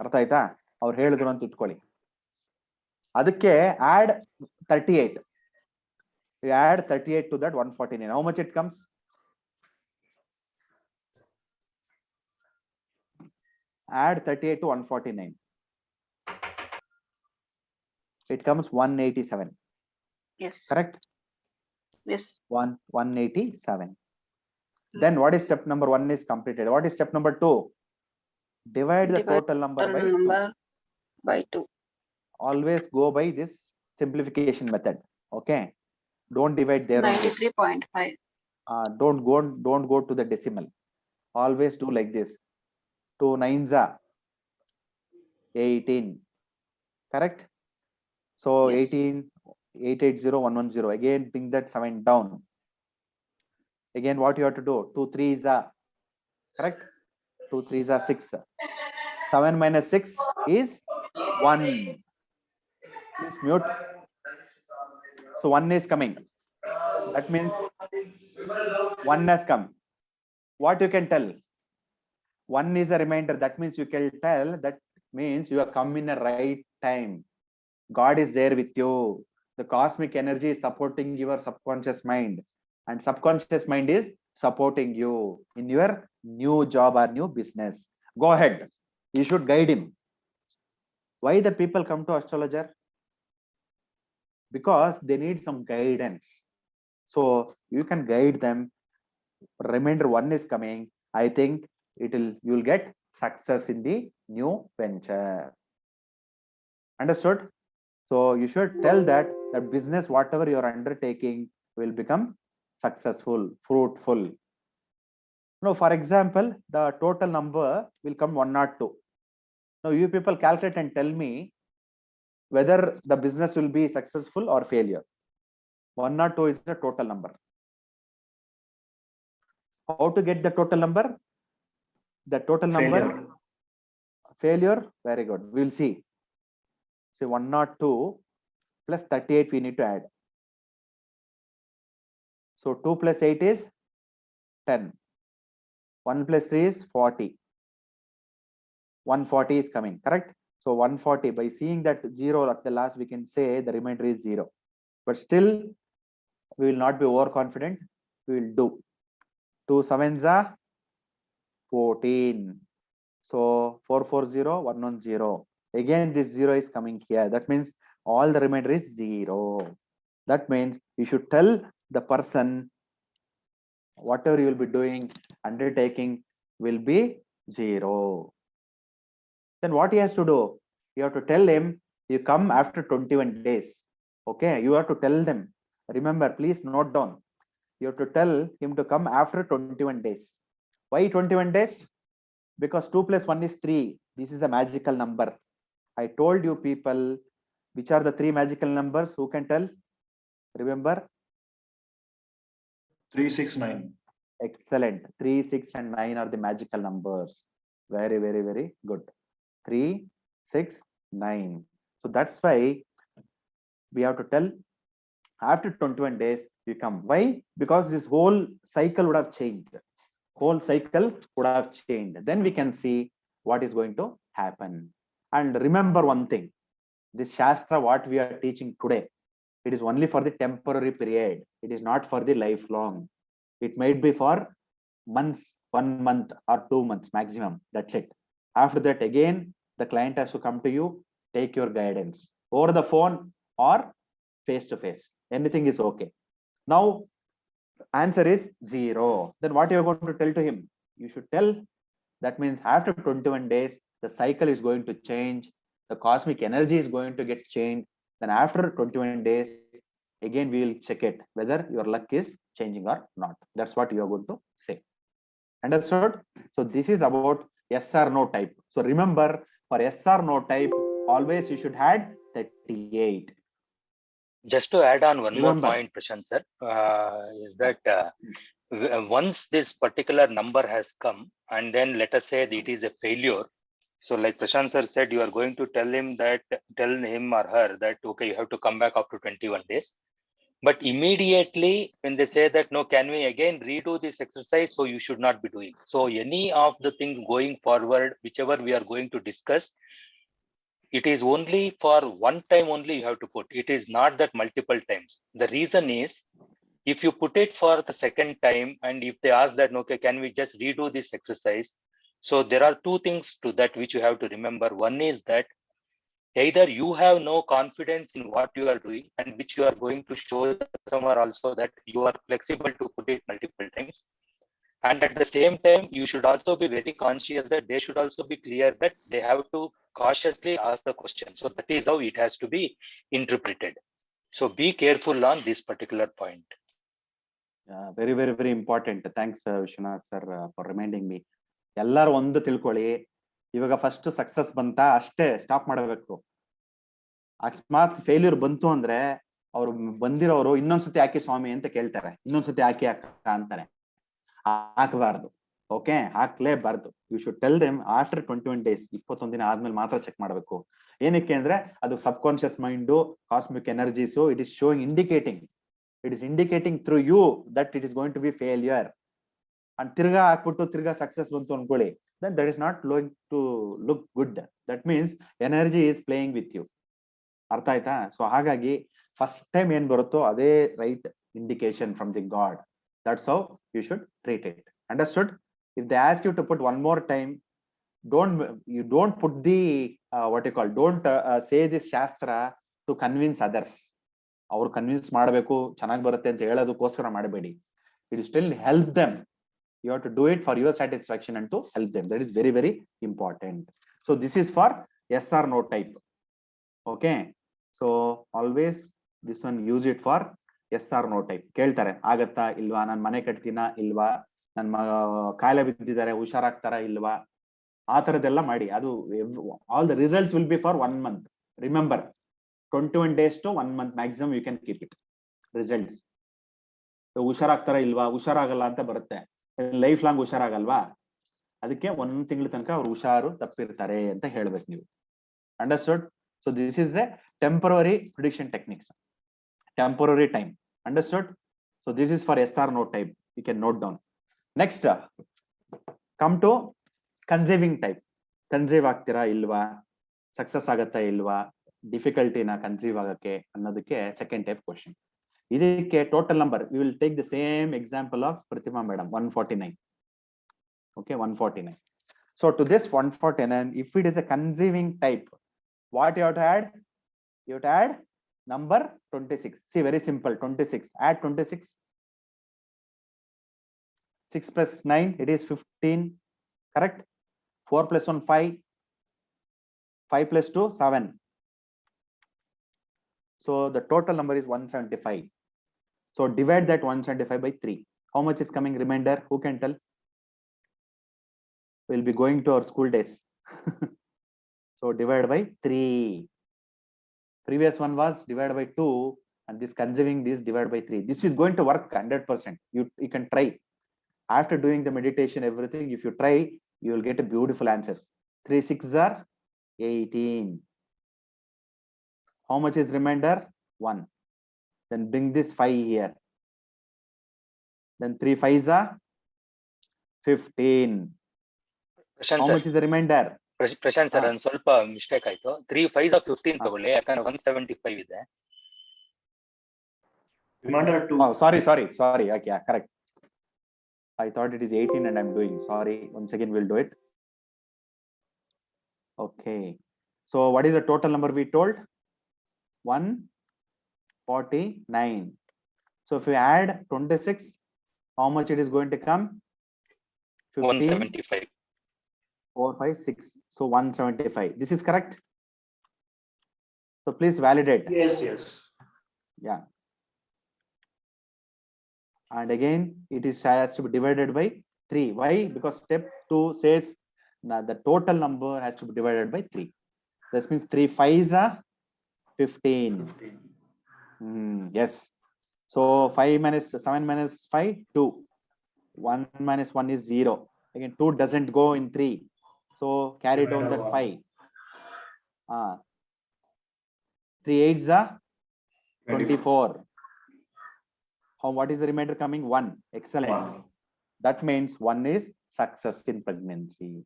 ಅರ್ಥ ಆಯ್ತಾ? ಅವ್ರು ಹೇಳಿದ್ರು ಅಂತ ಇಟ್ಕೊಳ್ಳಿ. ಅದಕ್ಕೆ add 38. You add 38 to that 149. How much it comes? Add 38 to 149. It comes 187. Yes. Correct? Yes. 187. Then what is step number 1 is completed. What is step number 2? Divide the total number by 2. By 2. Always go by this simplification method. Okay. Don't divide there. 93.5. Don't go to the decimal. Always do like this. 2 9s are 18. Correct? So Yes. 18, 880110. Again, bring that 7 down. Again, what you have to do? 2 3s are correct. 2 3s are 6. 7 minus 6 is 1. Please mute. So 1 is coming. That means 1 has come. What you can tell? 1 is a reminder. That means you can tell that means you have come in the right time. God is there with you. The cosmic energy is supporting your subconscious mind, and subconscious mind is supporting you in your new job or new business. Go ahead. You should guide him. Why the people come to astrologer? Because they need some guidance. So you can guide them. Remainder 1 is coming. I think you'll get success in the new venture. Understood? So you should tell that the business, whatever you're undertaking, will become successful, fruitful. Now, for example, the total number will come 102. Now, you people calculate and tell me whether the business will be successful or failure. 102 is the total number. How to get the total number? The total number. Failure. Very good. We'll see. So 102 plus 38 we need to add. So 2 plus 8 is 10. 1 plus 3 is 40. 140 is coming, correct? So 140, by seeing that 0 at the last, we can say the remainder is 0. But still, we will not be overconfident. We will do. 2 7s are 14. So 440, 110. Again, this 0 is coming here. That means all the remainder is 0. That means you should tell the person whatever you will be doing, undertaking will be 0. Then what he has to do? You have to tell him you come after 21 days. Okay, you have to tell them. Remember, please note down. You have to tell him to come after 21 days. Why 21 days? Because 2 plus 1 is 3. This is a magical number. I told you people which are the 3 magical numbers. Who can tell? Remember? 3 6 9. Excellent. 3 6 and 9 are the magical numbers. Very, very, very good. 3 6 9. So that's why we have to tell after 21 days you come. Why? Because this whole cycle would have changed. Whole cycle would have changed. Then we can see what is going to happen. And remember one thing, this Shastra, what we are teaching today, it is only for the temporary period. It is not for the lifelong. It might be for months, 1 month or 2 months maximum. That's it. After that, again, the client has to come to you, take your guidance over the phone or face to face. Anything is okay. Now, answer is 0. Then what you are going to tell to him? You should tell, that means after 21 days, the cycle is going to change. The cosmic energy is going to get changed. Then after 21 days, again, we will check it, whether your luck is changing or not. That's what you are going to say. Understood? So this is about yes or no type. So remember, for yes or no type, always you should add 38. Just to add on one Remember. more point, Prashant sir, is that once this particular number has come, and then let us say that it is a failure. So like Prashant sir said, you are going to tell him or her that, okay, you have to come back after 21 days. But immediately when they say that, no, can we again redo this exercise? So you should not be doing. So any of the things going forward, whichever we are going to discuss, it is only for one time only you have to put. It is not that multiple times. The reason is, if you put it for the second time, and if they ask that, okay, can we just redo this exercise? So there are two things to that which you have to remember. One is that either you have no confidence in what you are doing, and which you are going to show the customer also that you are flexible to put it multiple times. And at the same time, you should also be very conscious that they should also be clear that they have to cautiously ask the question. So that is how it has to be interpreted. So be careful on this particular point. Very very very important. Thanks Vishwanath sir for reminding me. ಎಲ್ಲರೂ ಒಂದು ತಿಳ್ಕೊಳ್ಳಿ, ಇವಾಗ first success ಬಂತ ಅಷ್ಟೇ stop ಮಾಡಬೇಕು. ಅಕಸ್ಮಾತ್ failure ಬಂತು ಅಂದ್ರೆ ಅವ್ರು ಬಂದಿರೋರು ಇನ್ನೊಂದ್ಸತಿ ಹಾಕಿ ಸ್ವಾಮಿ ಅಂತ ಕೇಳ್ತಾರೆ, ಇನ್ನೊಂದ್ಸತಿ ಹಾಕಿ ಅಂತಾರೆ. ಹಾಕಬಾರ್ದು. ಓಕೆ, ಹಾಕ್ಲೇಬಾರ್ದು. You should tell them after 21 days, 21 ದಿನ ಆದ್ಮೇಲೆ ಮಾತ್ರ ಚೆಕ್ ಮಾಡಬೇಕು. ಏನಕ್ಕೆ ಅಂದ್ರೆ ಅದು subconscious mind, cosmic energies, it is showing indicating through you that it is going to be failure. And ತಿರ್ಗಾ ಹಾಕ್ಬಿಟ್ಟು ತಿರ್ಗಾ ಸಕ್ಸಸ್ ಬಂತು ಅನ್ಕೊಳ್ಳಿ, then that is not going to look good. That means energy is playing with you. ಅರ್ಥ ಆಯ್ತಾ? So ಹಾಗಾಗಿ first time ಏನ್ ಬರುತ್ತೋ ಅದೇ right indication from the god. That's how you should treat it. Understood? If they ask you to put one more time, don't put the what you call, don't say this shastra to convince others. ಅವ್ರು convince ಮಾಡಬೇಕು, ಚೆನ್ನಾಗಿ ಬರುತ್ತೆ ಅಂತ ಹೇಳೋದಕ್ಕೋಸ್ಕರ ಮಾಡಬೇಡಿ. It will still help them. You have to do it for your satisfaction and to help them. That is very very important. So this is for yes or no type. Okay, so always this one use it for yes or no type. ಕೇಳ್ತಾರೆ, ಆಗತ್ತಾ ಇಲ್ವಾ, ನಾನು ಮನೆ ಕಟ್ತೀನಾ ಇಲ್ವಾ, ನನ್ನ ಕಾಯಿಲೆ ಬಿದ್ದಿದ್ದಾರೆ ಹುಷಾರಾಗ್ತಾರ ಇಲ್ವಾ, ಆ ತರದೆಲ್ಲ ಮಾಡಿ. ಅದು all the results will be for 1 month. Remember, 21 days to 1 month maximum you can keep it. Results ಹುಷಾರಾಗ್ತಾರ ಇಲ್ವಾ, ಹುಷಾರಾಗಲ್ಲ ಅಂತ ಬರುತ್ತೆ, ಲೈಫ್ ಲಾಂಗ್ ಹುಷಾರಾಗಲ್ವಾ, ಅದಕ್ಕೆ 1 ತಿಂಗಳ ತನಕ ಅವ್ರು ಹುಷಾರು ತಪ್ಪಿರ್ತಾರೆ ಅಂತ ಹೇಳ್ಬೇಕು ನೀವು. Understood? So this is a temporary prediction techniques, temporary time. Understood? So this is for yes or no type. You can note down. Next come to conceiving type. Conceive ಆಗ್ತೀರಾ ಇಲ್ವಾ, ಸಕ್ಸಸ್ ಆಗತ್ತಾ ಇಲ್ವಾ, ಡಿಫಿಕಲ್ಟಿನ ಕನ್ಸೀವ್ ಆಗಕ್ಕೆ ಅನ್ನೋದಕ್ಕೆ second type question. ಇದಕ್ಕೆ total number we will take the same example of Pratima madam, 149. Okay, 149. So to this 149, if it is a conceiving type, what you have to add? You have to add number 26. See, very simple. 26. Add 26. 6 plus 9, it is 15. Correct? 4 plus 1, 5. 5 plus 2, 7. So the total number is 175. So divide that 175 by 3. How much is coming remainder? Who can tell? We'll be going to our school days. So divide by 3. Previous one was divided by 2, and this consuming this divided by 3. This is going to work 100%. You can try. After doing the meditation, everything, if you try, you will get a beautiful answers. 3 6s are 18. How much is remainder? 1. Then bring this 5 here. Then 3 5s are 15. How much is the remainder? Prashanth sir, ಒಂದು ಸ್ವಲ್ಪ mistake ಆಯ್ತು. 3 5s are 15 ತಗೊಳ್ಳಿ, ಯಾಕಂದ್ರೆ 175 ಇದೆ. Remainder 2. Oh, sorry. Okay, yeah, correct. I thought it is 18 and I'm doing. Sorry. Once again, we'll do it. Okay. So what is the total number we told? 149. So if we add 26, how much it is going to come? 15, 175. 4 5 6. So 175. This is correct. So please validate. Yes. Yeah. And again, it is has to be divided by 3. Why? Because step 2 says the total number has to be divided by 3. This means 3 5s are 15. Yes. So 5 minus 7 minus 5, 2. 1 minus 1 is 0. Again, 2 doesn't go in 3. So carry down that 5. 3 8s are 24. What is the remainder coming? 1. Excellent. That means 1 is success in pregnancy.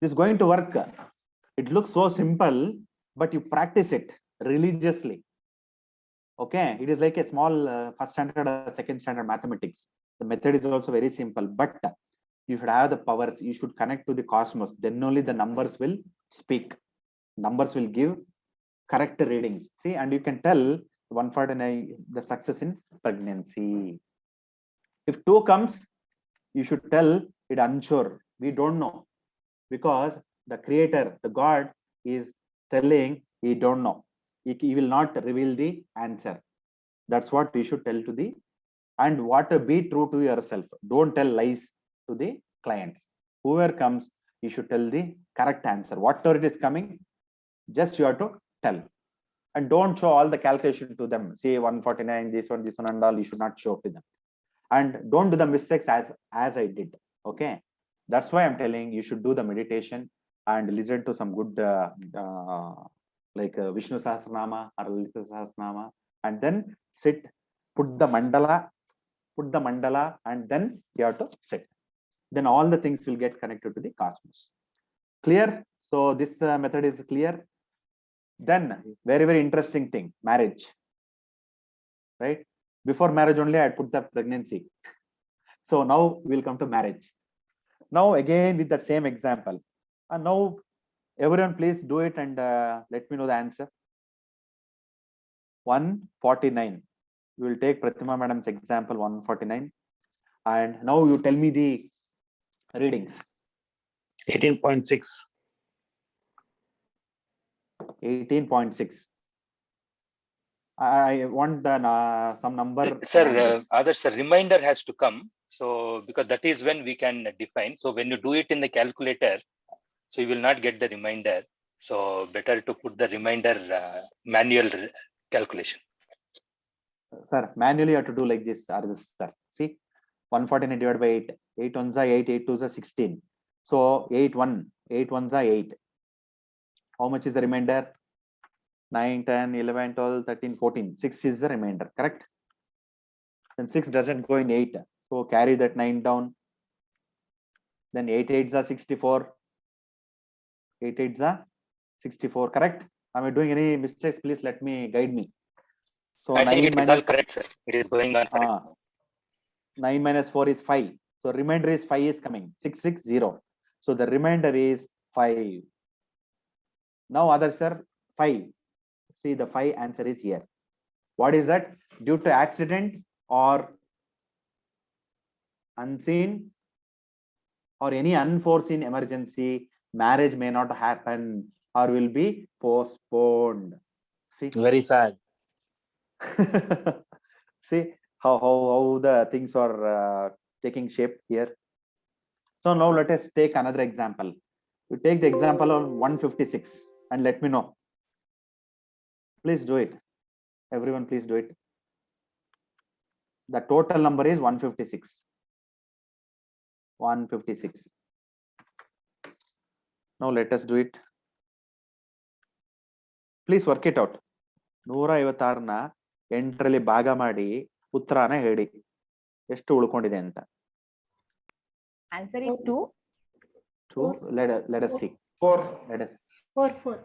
This is going to work. It looks so simple, but you practice it religiously. Okay, it is like a small first standard or second standard mathematics. The method is also very simple, but you should have the powers. You should connect to the cosmos. Then only the numbers will speak. Numbers will give correct readings. See, and you can tell 149 the success in pregnancy. If 2 comes, you should tell it unsure. We don't know, because the creator, the God, is telling he don't know. He will not reveal the answer. That's what we should tell to the, and what to be true to yourself. Don't tell lies to the clients. Whoever comes, you should tell the correct answer. Whatever it is coming, just you have to tell. And don't show all the calculation to them. Say 149, this one, and all, you should not show to them. And don't do the mistakes as I did. Okay. That's why I'm telling you should do the meditation and listen to some good like Vishnu Sahasranama or Lalita Sahasranama, and then sit, put the mandala, and then you have to sit. Then all the things will get connected to the cosmos. Clear? So this method is clear. Then very, very interesting thing, marriage. Right? Before marriage only I put the pregnancy. So now we'll come to marriage. Now again with that same example. And now everyone please do it and let me know the answer. 149. We will take Pratima Madam's example 149. And now you tell me the readings. 18.6. 18.6. I want some number. Sir, others, a reminder has to come. So because that is when we can define. So when you do it in the calculator, so you will not get the reminder. So better to put the reminder manual calculation. Sir, manually you have to do like this. Sir. See, 149 divided by 8. 8 1s are 8, 8 2s are 16. So 8 1s are 8. How much is the remainder? 9, 10, 11, 12, 13, 14. 6 is the remainder, correct? Then 6 doesn't go in 8. So carry that 9 down. Then 8 8s are 64. 8 8s are 64, correct? Am I doing any mistakes? Please let me guide me. So I 9 think it minus, is all correct, sir. It is going on correct. 9 minus 4 is 5. So remainder is 5 is coming. 660. So the remainder is 5. Now other sir, 5. See, the 5 answer is here. What is that? Due to accident or unseen or any unforeseen emergency, marriage may not happen or will be postponed. See, Very sad. see how the things are taking shape here. So now let us take another example. You take the example of 156 and let me know. Please do it. Everyone, please do it. The total number is 156. 156. Now let us do it. Please work it out. 156ನ 8ರಲ್ಲಿ ಭಾಗ ಮಾಡಿ ಉತ್ತರನ ಹೇಳಿ ಎಷ್ಟು ಉಳ್ಕೊಂಡಿದೆ ಅಂತ. Answer is 2. 2. Let us see. 4. Let us. 4, 4.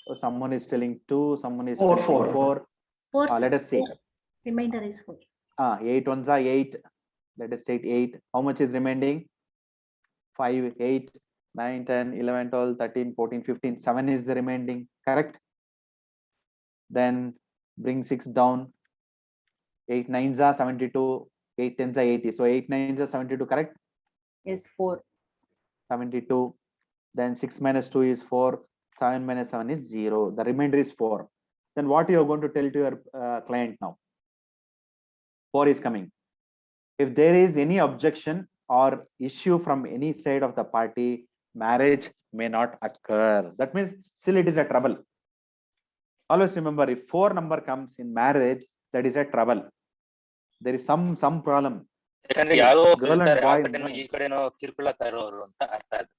So someone is telling 2. Someone is 4, telling 4. 4. Let us see. Remainder is 4. 8 1s are 8. Let us take 8. How much is remaining? 5, 8, 9, 10, 11, 12, 13, 14, 15. 7 is the remaining. Correct? Then bring 6 down. 8 9s are 72. 8 10s are 80. So 8 9s are 72. Correct? Is 4. 72. Then 6 minus 2 is 4. 7 minus 7 is 0. The remainder is 4. Then what you are going to tell to your client now? 4 is coming. If there is any objection or issue from any side of the party, marriage may not occur. That means still it is a trouble. Always remember, if 4 number comes in marriage, that is a trouble. There is some problem. ಯಾಕಂದ್ರೆ See, ಯಾರೋ girl and ಇರ್ತಾರೆ ಆ boy, ಕಡೆನೋ no. ಈ ಕಡೆನೋ ಕಿರುಕುಳ ತರೋರು ಅಂತ ಅರ್ಥ ಅದು.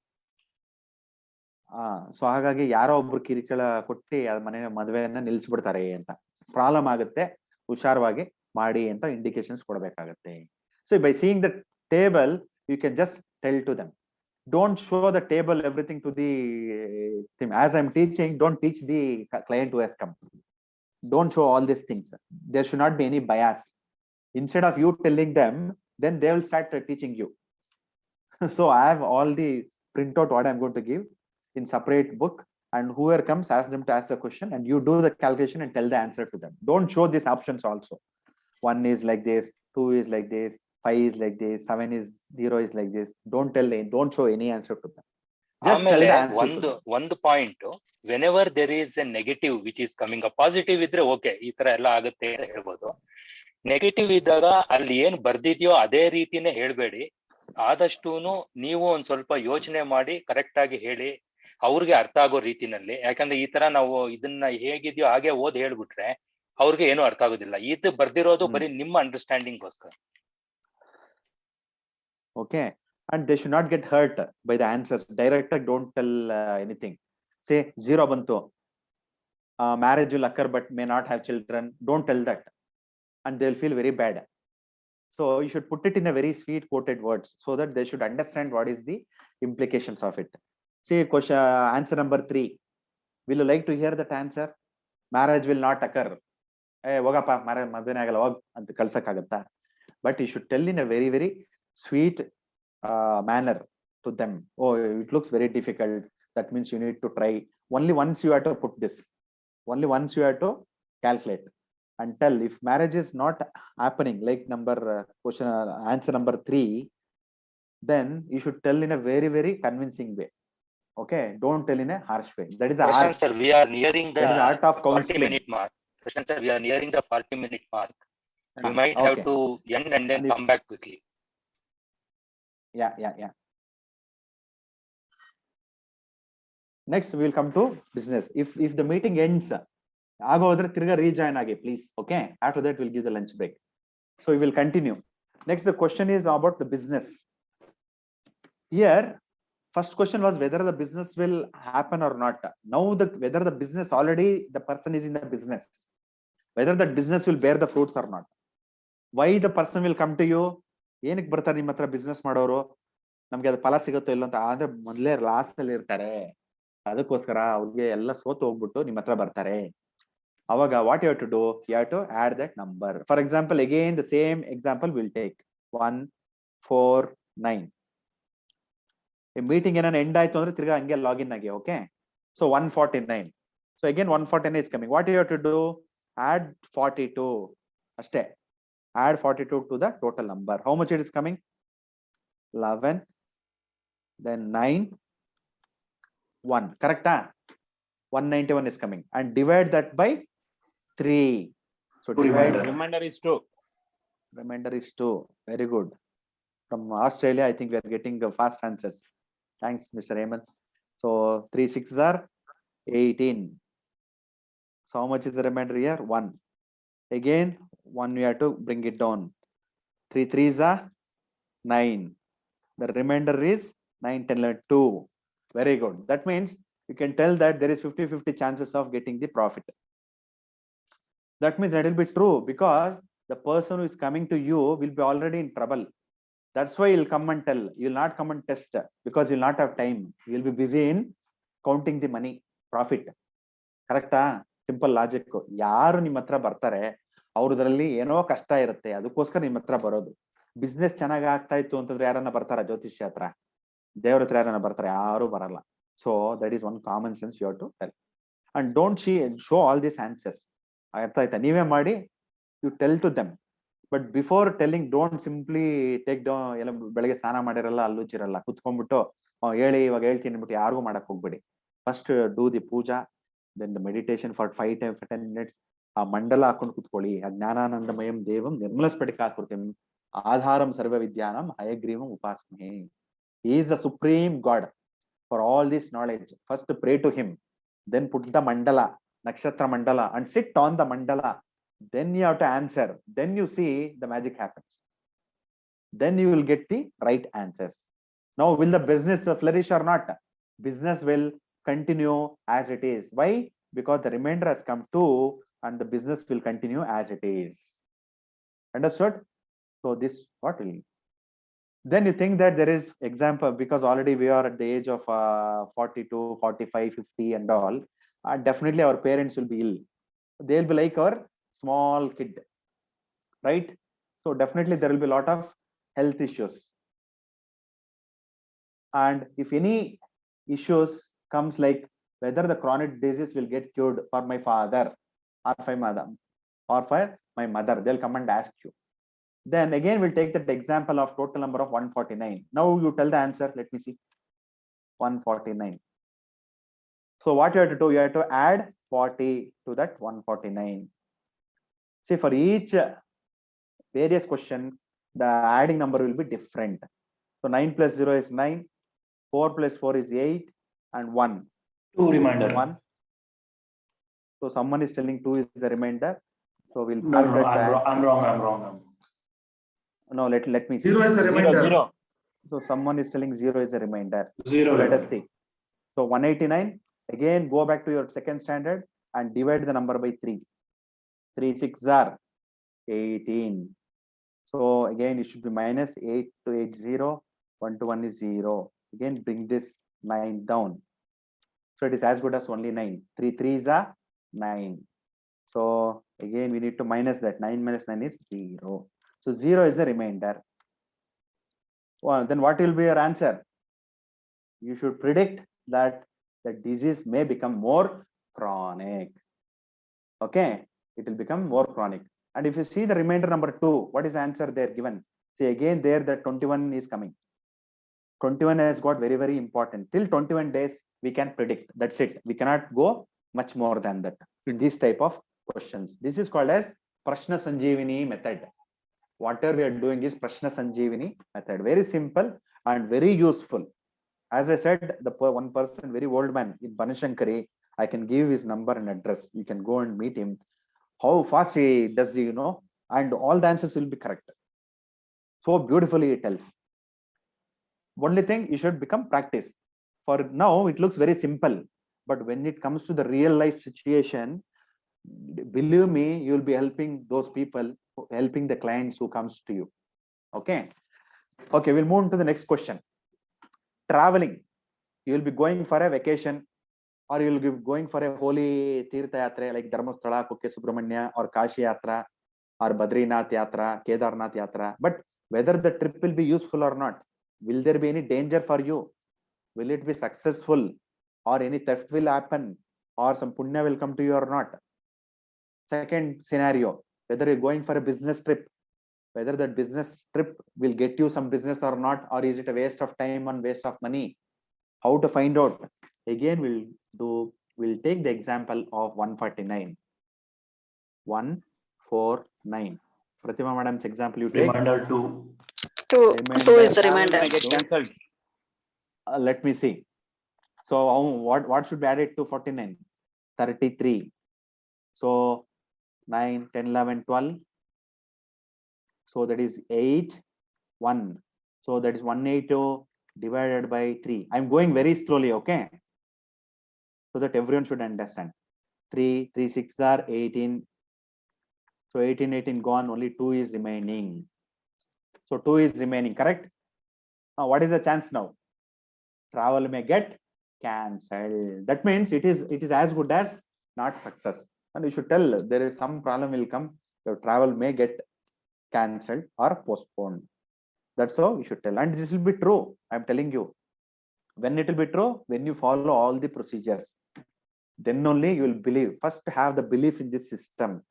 So ಹಾಗಾಗಿ ಯಾರೋ ಒಬ್ರು ಕಿರಿಕಳ ಕೊಟ್ಟು ಮನೆ ಮದುವೆಯನ್ನ ನಿಲ್ಸ್ಬಿಡ್ತಾರೆ ಅಂತ ಪ್ರಾಬ್ಲಮ್ ಆಗುತ್ತೆ, ಹುಷಾರವಾಗಿ ಮಾಡಿ ಅಂತ ಇಂಡಿಕೇಶನ್ಸ್ ಕೊಡಬೇಕಾಗತ್ತೆ. So by seeing the table you can just tell to them. Don't show the table everything to the team. As I'm teaching, don't teach the client who has come. Don't show all these things. There should not be any bias. Instead of you telling them, then they will start teaching you. So I have all the printout what I'm going to give in separate book, and whoever comes, ask them to ask the question, and you do the calculation and tell the answer to them. Don't show these options also. 1 is like this, 2 is like this, 5 is like this, 7 is 0 is like this. Don't show any answer to them. Just tell ಆಮೇಲೆ the answer to them. ಒಂದು point, whenever there is A negative which is coming up, positive ಇದ್ರೆ okay ಈ ತರ ಎಲ್ಲ ಆಗುತ್ತೆ ಅಂತ ಹೇಳ್ಬೋದು. Negative ಇದ್ದಾಗ ಅಲ್ಲಿ ಏನ್ ಬರ್ದಿದ್ಯೋ ಅದೇ ರೀತಿನೇ ಹೇಳ್ಬೇಡಿ. ಆದಷ್ಟೂನು ನೀವು ಒಂದ್ ಸ್ವಲ್ಪ ಯೋಚನೆ ಮಾಡಿ ಕರೆಕ್ಟ್ ಆಗಿ ಹೇಳಿ, ಅವ್ರಿಗೆ ಅರ್ಥ ಆಗೋ ರೀತಿನಲ್ಲಿ. ಯಾಕಂದ್ರೆ ಈ ತರ ನಾವು ಇದನ್ನ ಹೇಗಿದ್ಯೋ ಹಾಗೆ ಓದ್ ಹೇಳ್ಬಿಟ್ರೆ ಅವ್ರಿಗೆ ಏನು ಅರ್ಥ ಆಗೋದಿಲ್ಲ. ಇದು ಬರ್ದಿರೋದು ಬರೀ ನಿಮ್ಮ ಅಂಡರ್ಸ್ಟ್ಯಾಂಡಿಂಗ್ ಗೋಸ್ಕರ. Okay, and they should not get hurt by the answers. Director, don't tell anything. Say 0 bantu, marriage will occur but may not have children. Don't tell that, and they'll feel very bad. So you should put it in a very sweet quoted words so that they should understand what is the implications of it. Say question, answer number 3. Will you like to hear that answer? Marriage will not occur. Hey, hogappa, marriage madune agala hog anta kalsakagutta. But you should tell in a very, very sweet manner to them. Oh, it looks very difficult. That means you need to try. Only once you have to put this. Only once you have to calculate and tell. If marriage is not happening, like question answer number 3, then you should tell in a very, very convincing way. Okay, don't tell in a harsh way. That is the art. Sir, we are nearing the That is the art of counseling. 40-minute mark. Krishnan sir, we are nearing the 40-minute mark. We might have Okay. to end and then And come back quickly. Yeah. Next, we will come to business. If the meeting ends, agodre tirga rejoin agi, please. Okay. After that, we'll give the lunch break. So we will continue. Next, the question is about the business. Here, first question was whether the business will happen or not. Now, whether the business already the person is in the business, whether that business will bear the fruits or not. Why the person will come to you? ಏನಕ್ಕೆ ಬರ್ತಾರೆ ನಿಮ್ಮ ಹತ್ರ business ಮಾಡೋರು? ನಮ್ಗೆ ಅದು ಫಲ ಸಿಗುತ್ತೋ ಇಲ್ಲ ಅಂತ. ಆದ್ರೆ ಮೊದಲೇ ಲಾಸ್ಟ್ ಅಲ್ಲಿ ಇರ್ತಾರೆ, ಅದಕ್ಕೋಸ್ಕರ ಅವ್ರಿಗೆ ಎಲ್ಲ ಸೋತು ಹೋಗ್ಬಿಟ್ಟು ನಿಮ್ಮ ಹತ್ರ ಬರ್ತಾರೆ. ಅವಾಗ what you have to do? You have to add that number. For example, again the same example will take 1 4 9. ಈ ಮೀಟಿಂಗ್ ಏನಾನ ಎಂಡ್ ಆಯ್ತು ಅಂದ್ರೆ ತಿರ್ಗಾ ಹಂಗೆ ಲಾಗಿನ್ ಆಗಿ. Okay, so 149. So again 149 is coming. What you have to do? Add 42 ಅಷ್ಟೇ. Add 42 to the total number. How much it is coming? 11, then 9, 1. Correct? 191 is coming. And divide that by 3. So divide. Remainder is 2. Remainder is 2. Very good. From Australia, I think we are getting fast answers. Thanks, Mr. Raymond. So 3 6s are 18. So how much is the remainder here? 1. Again, 1 we have to bring it down. 3 3s are 9. The remainder is 9 10 11 2. Very good. That means you can tell that there is 50-50 chances of getting the profit. That means that will be true because the person who is coming to you will be already in trouble. That's why you'll come and tell. You will not come and test because you'll not have time. You'll be busy in counting the money, profit. Correct? Simple logic. ಯಾರು ನಿಮ್ಮ ಹತ್ರ ಬರ್ತಾರೆ ಅವ್ರದ್ರಲ್ಲಿ ಏನೋ ಕಷ್ಟ ಇರುತ್ತೆ, ಅದಕ್ಕೋಸ್ಕರ ನಿಮ್ಮ ಹತ್ರ ಬರೋದು. ಬಿಸ್ನೆಸ್ ಚೆನ್ನಾಗಿ ಆಗ್ತಾ ಇತ್ತು ಅಂತಂದ್ರೆ ಯಾರನ್ನ ಬರ್ತಾರ? ಜ್ಯೋತಿಷ್ಯ ಹತ್ರ, ದೇವ್ರ ಹತ್ರ ಯಾರನ್ನ ಬರ್ತಾರೆ? ಯಾರು ಬರಲ್ಲ. So that is one common sense you have to tell. And don't show all these answers. ಅರ್ಥ ಆಯ್ತಾ? ನೀವೇ ಮಾಡಿ, you tell to them. But before telling don't simply take down. ಎಲ್ಲ ಬೆಳಗ್ಗೆ ಸ್ನಾನ ಮಾಡಿರಲ್ಲ, ಅಲ್ಲುಚಿರಲ್ಲ, ಕುತ್ಕೊಂಡ್ಬಿಟ್ಟು ಹೇಳಿ ಇವಾಗ ಹೇಳ್ತೀನಿ ಅಂದ್ಬಿಟ್ಟು ಯಾರಿಗೂ ಮಾಡಕ್ ಹೋಗ್ಬೇಡಿ. First do the puja, then the meditation for 5-10 minutes. ಆ ಮಂಡಲ ಹಾಕೊಂಡು ಕುತ್ಕೊಳ್ಳಿ. ಆ ಜ್ಞಾನಾನಂದಮಯಂ ದೇವಂ ನಿರ್ಮಲ ಸ್ಫಟಿಕಾಕೃತಿಂ ಆಧಾರಂ ಸರ್ವ ವಿದ್ಯಾನಂ ಹಯಗ್ರೀವಂ ಉಪಾಸ್ಮಹೇ. He is the supreme God for all this knowledge. First pray to him, then put the mandala, nakshatra mandala, and sit on the mandala. Then you have to answer. Then you see the magic happens. then you will get the right answers. Now, will the business flourish or not? Business will continue as it is. Why? Because the remainder has come 2 and the business will continue as it is. Understood? So this what will then you think that there is example, because already we are at the age of 42, 45, 50 and all, definitely our parents will be ill. They'll be like our small kid, right? So definitely there will be a lot of health issues. And if any issues comes, like whether the chronic disease will get cured for my father or for my mother, they'll come and ask you. Then again, we'll take that example of total number of 149. Now you tell the answer. Let me see. 149. So what you have to do, you have to add 40 to that 149. See, for each various question, the adding number will be different. So 9 plus 0 is 9, 4 plus 4 is 8, and 1. 2 reminder. 1. So someone is telling 2 is the remainder. So we'll No, put no, that I'm wrong. No, let me see. 0 is the remainder. Zero. So someone is telling 0 is the remainder. Zero. So let us see. So 189, again, go back to your second standard and divide the number by 3. 3 6 are 18. So again, it should be minus 8 to 80. 1 to 1 is 0. Again, bring this 9 down. So it is as good as only 9. 3 3s are 9. So again, we need to minus that. 9 minus 9 is 0. So 0 is the remainder. Well, then what will be your answer? You should predict that the disease may become more chronic. Okay, it will become more chronic. And if you see the remainder number 2, what is the answer there given? See again there that 21 is coming. 21 has got very, very important. Till 21 days, we can predict. That's it. We cannot go much more than that in this type of questions. This is called as Prashna Sanjeevani method. Whatever we are doing is Prashna Sanjeevani method. Very simple and very useful. As I said, the one person, very old man in Banashankari, I can give his number and address. You can go and meet him. How fast he does, and all the answers will be correct. So beautifully he tells. Only thing, you should become practice. For now, it looks very simple. But when it comes to the real life situation, believe me, you will be helping those people, helping the clients who comes to you. Okay, we'll move on to the next question. Traveling, you will be going for a vacation, or you will be going for a holy Tirtha Yatra like Dharmasthala, Kukke Subramanya, or Kashi Yatra, or Badrinath Yatra, Kedarnath Yatra. But whether the trip will be useful or not, will there be any danger for you? Will it be successful, or any theft will happen, or some punya will come to you or not? Second scenario, whether you're going for a business trip, whether that business trip will get you some business or not, or is it a waste of time and waste of money? How to find out? Again, we'll take the example of 149. 149. Pratima madam's example you take. Reminder 2. 2 is the Travel remainder. may get cancelled. Let me see. So what should be added to 49? 33. So 9, 10, 11, 12. So that is 8, 1. So that is 182 divided by 3. I'm going very slowly, okay? So that everyone should understand. 3, 3, 6 are 18. So 18 gone, only 2 is remaining. So 2 is remaining, correct? Now what is the chance now? Travel may get cancelled. That means it is as good as not success. And you should tell there is some problem will come. Your travel may get cancelled or postponed. That's how you should tell. And this will be true. I'm telling you. When it will be true? When you follow all the procedures. Then only you will believe. First, have the belief in this system.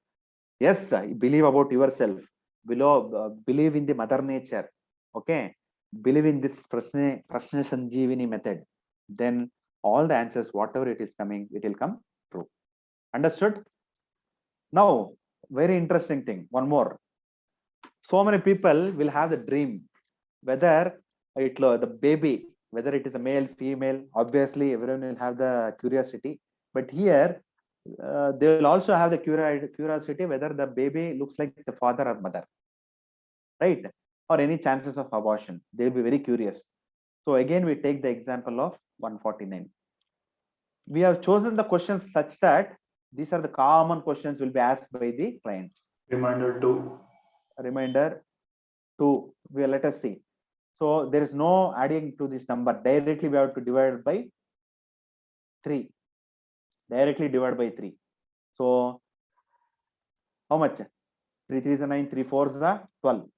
Yes, believe about yourself. Believe in the mother nature. Okay. Believe in this Prashna Sanjeevani method. Then all the answers, whatever it is coming, it will come true. Understood? Now, very interesting thing. One more. So many people will have the dream, whether the baby, whether it is a male, female, obviously everyone will have the curiosity. But here, they will also have the curiosity whether the baby looks like the father or mother. Right? or any chances of abortion. They'll be very curious. So again, we take the example of 149. We have chosen the questions such that these are the common questions will be asked by the client. Reminder 2. Reminder 2, let us see. So there is no adding to this number. Directly we have to divide by 3. Directly divide by 3. So how much? 3 3 is 9, 3 4 is 12.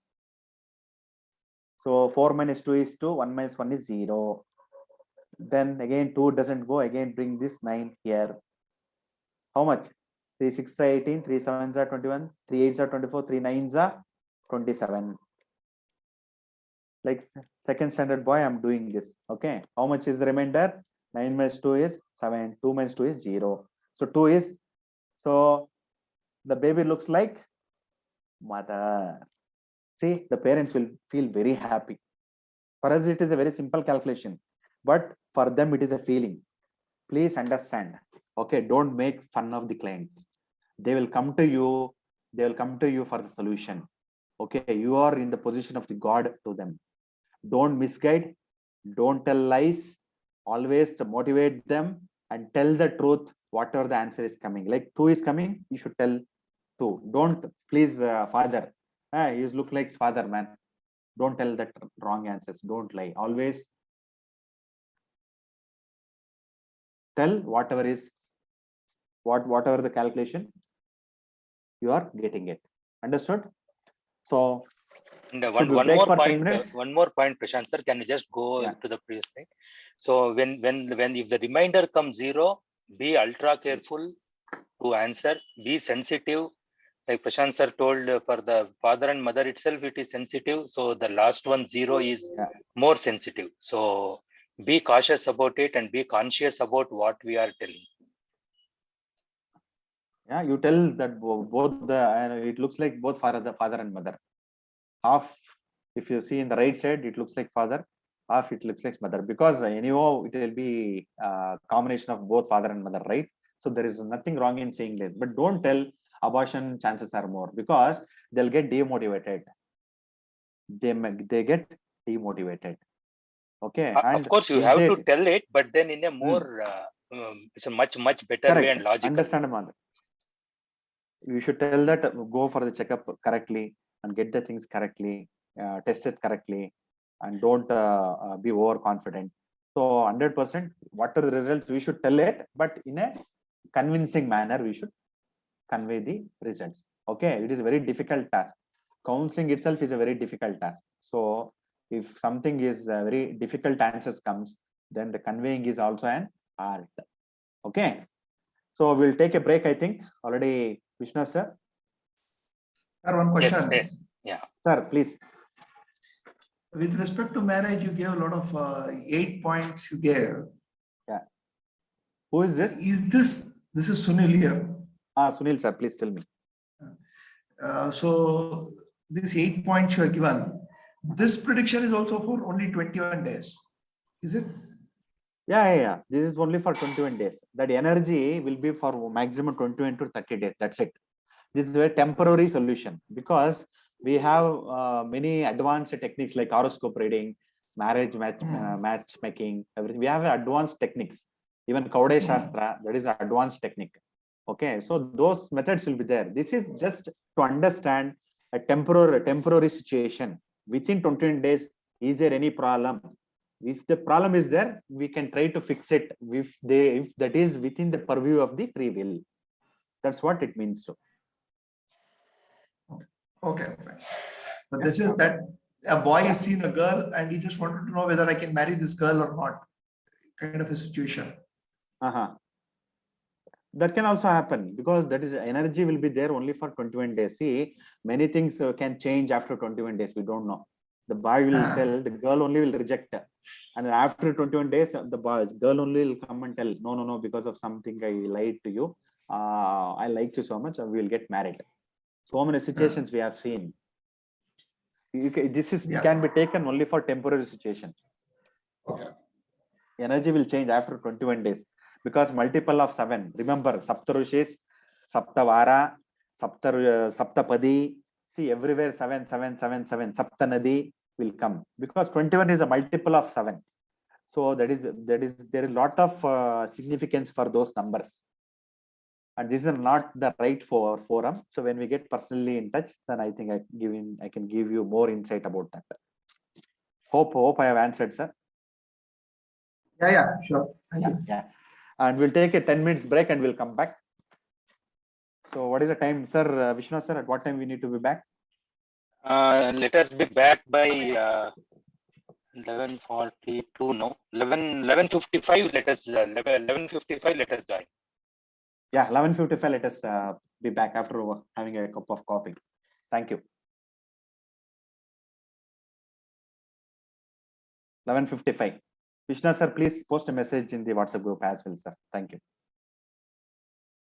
So 4 minus 2 is 2, 1 minus 1 is 0. Then again 2 doesn't go, again bring this 9 here. How much? 3 6 is 18, 3 7 is 21, 3 8 is 24, 3 9 is 27. Like second standard boy, I'm doing this. Okay. How much is the remainder? 9 minus 2 is 7, 2 minus 2 is 0. So 2 is, so the baby looks like mother. See, the parents will feel very happy. For us, it is a very simple calculation, but for them, it is a feeling. Please understand. Okay, don't make fun of the clients. They will come to you. They will come to you for the solution. Okay, you are in the position of the God to them. Don't misguide. Don't tell lies. Always motivate them and tell the truth. Whatever the answer is coming, like 2 is coming, you should tell 2. Don't please, father. You look like father, man. Don't tell that wrong answers. Don't lie. Always tell whatever is whatever the calculation you are getting it. Understood? So And should we break for 10 minutes? one more point, Prashant sir, can you just go Yeah. to the previous slide? So when if the reminder comes 0, be ultra careful to answer, be sensitive. Like Prashant sir told, for the father and mother itself, it is sensitive. So the last one 0 is more sensitive. So be cautious about it and be conscious about what we are telling. Yeah, you tell that both the it looks like both father and mother. Half, if you see in the right side, it looks like father. Half it looks like mother, because anyhow it will be a combination of both father and mother, right? So there is nothing wrong in saying that, but don't tell abortion chances are more, because they'll get demotivated. They get demotivated. Okay, and Of course, you if have they, to tell it, but then in a more, it's a much better way correct, and logical. understandable. You should tell that go for the checkup correctly and get the things correctly, test it correctly, and don't be overconfident. So 100%, what are the results? We should tell it, but in a convincing manner, we should convey the results. Okay, it is a very difficult task. Counseling itself is a very difficult task. So if something is very difficult answers comes, then the conveying is also an art. Okay, so we'll take a break, I think. Already, Vishnu sir. Sir, one question. Yes, yeah. Sir, please. With respect to marriage, you gave a lot of 8 points you gave. Yeah. Who is this? This is Sunil here. Sunil sir, please tell me. So these 8 points you have given, this prediction is also for only 21 days. Is it? Yeah. This is only for 21 days. That energy will be for maximum 21 to 30 days. That's it. This is a temporary solution, because we have many advanced techniques like horoscope reading, marriage matchmaking, everything. We have advanced techniques. Even Kaude Shastra, that is an advanced technique. Okay, so those methods will be there. This is just to understand a temporary situation. Within 21 days, is there any problem? If the problem is there, we can try to fix it if that is within the purview of the free will. That's what it means. So. Okay, fine. But this is that a boy has seen a girl and he just wanted to know whether I can marry this girl or not. Kind of a situation. That can also happen, because that is energy will be there only for 21 days. See, many things can change after 21 days. We don't know. The boy will tell, the girl only will reject. And after 21 days, the girl only will come and tell, no, because of something I lied to you. I like you so much, and we will get married. So many situations we have seen. This is can be taken only for temporary situation. Okay. Energy will change after 21 days, because multiple of 7. Remember, Saptarishis, Saptavara, Saptapadi, See, everywhere 7, 7, 7, 7. Saptanadi will come because 21 is a multiple of 7. So there is a lot of significance for those numbers. And this is not the right forum. So when we get personally in touch, then I think I can give you more insight about that. Hope I have answered, sir. Yeah, sure. Thank you. Yeah. And we'll take a 10 minutes break and we'll come back. So what is the time, sir? Vishnu sir, at what time we need to be back? Let us be back by 11:42. No, 11:55. Let us 11:55. Let us join. Yeah, 11:55. Let us be back after having a cup of coffee. Thank you. 11:55. Vishnu sir, please post a message in the WhatsApp group as well, sir. Thank you.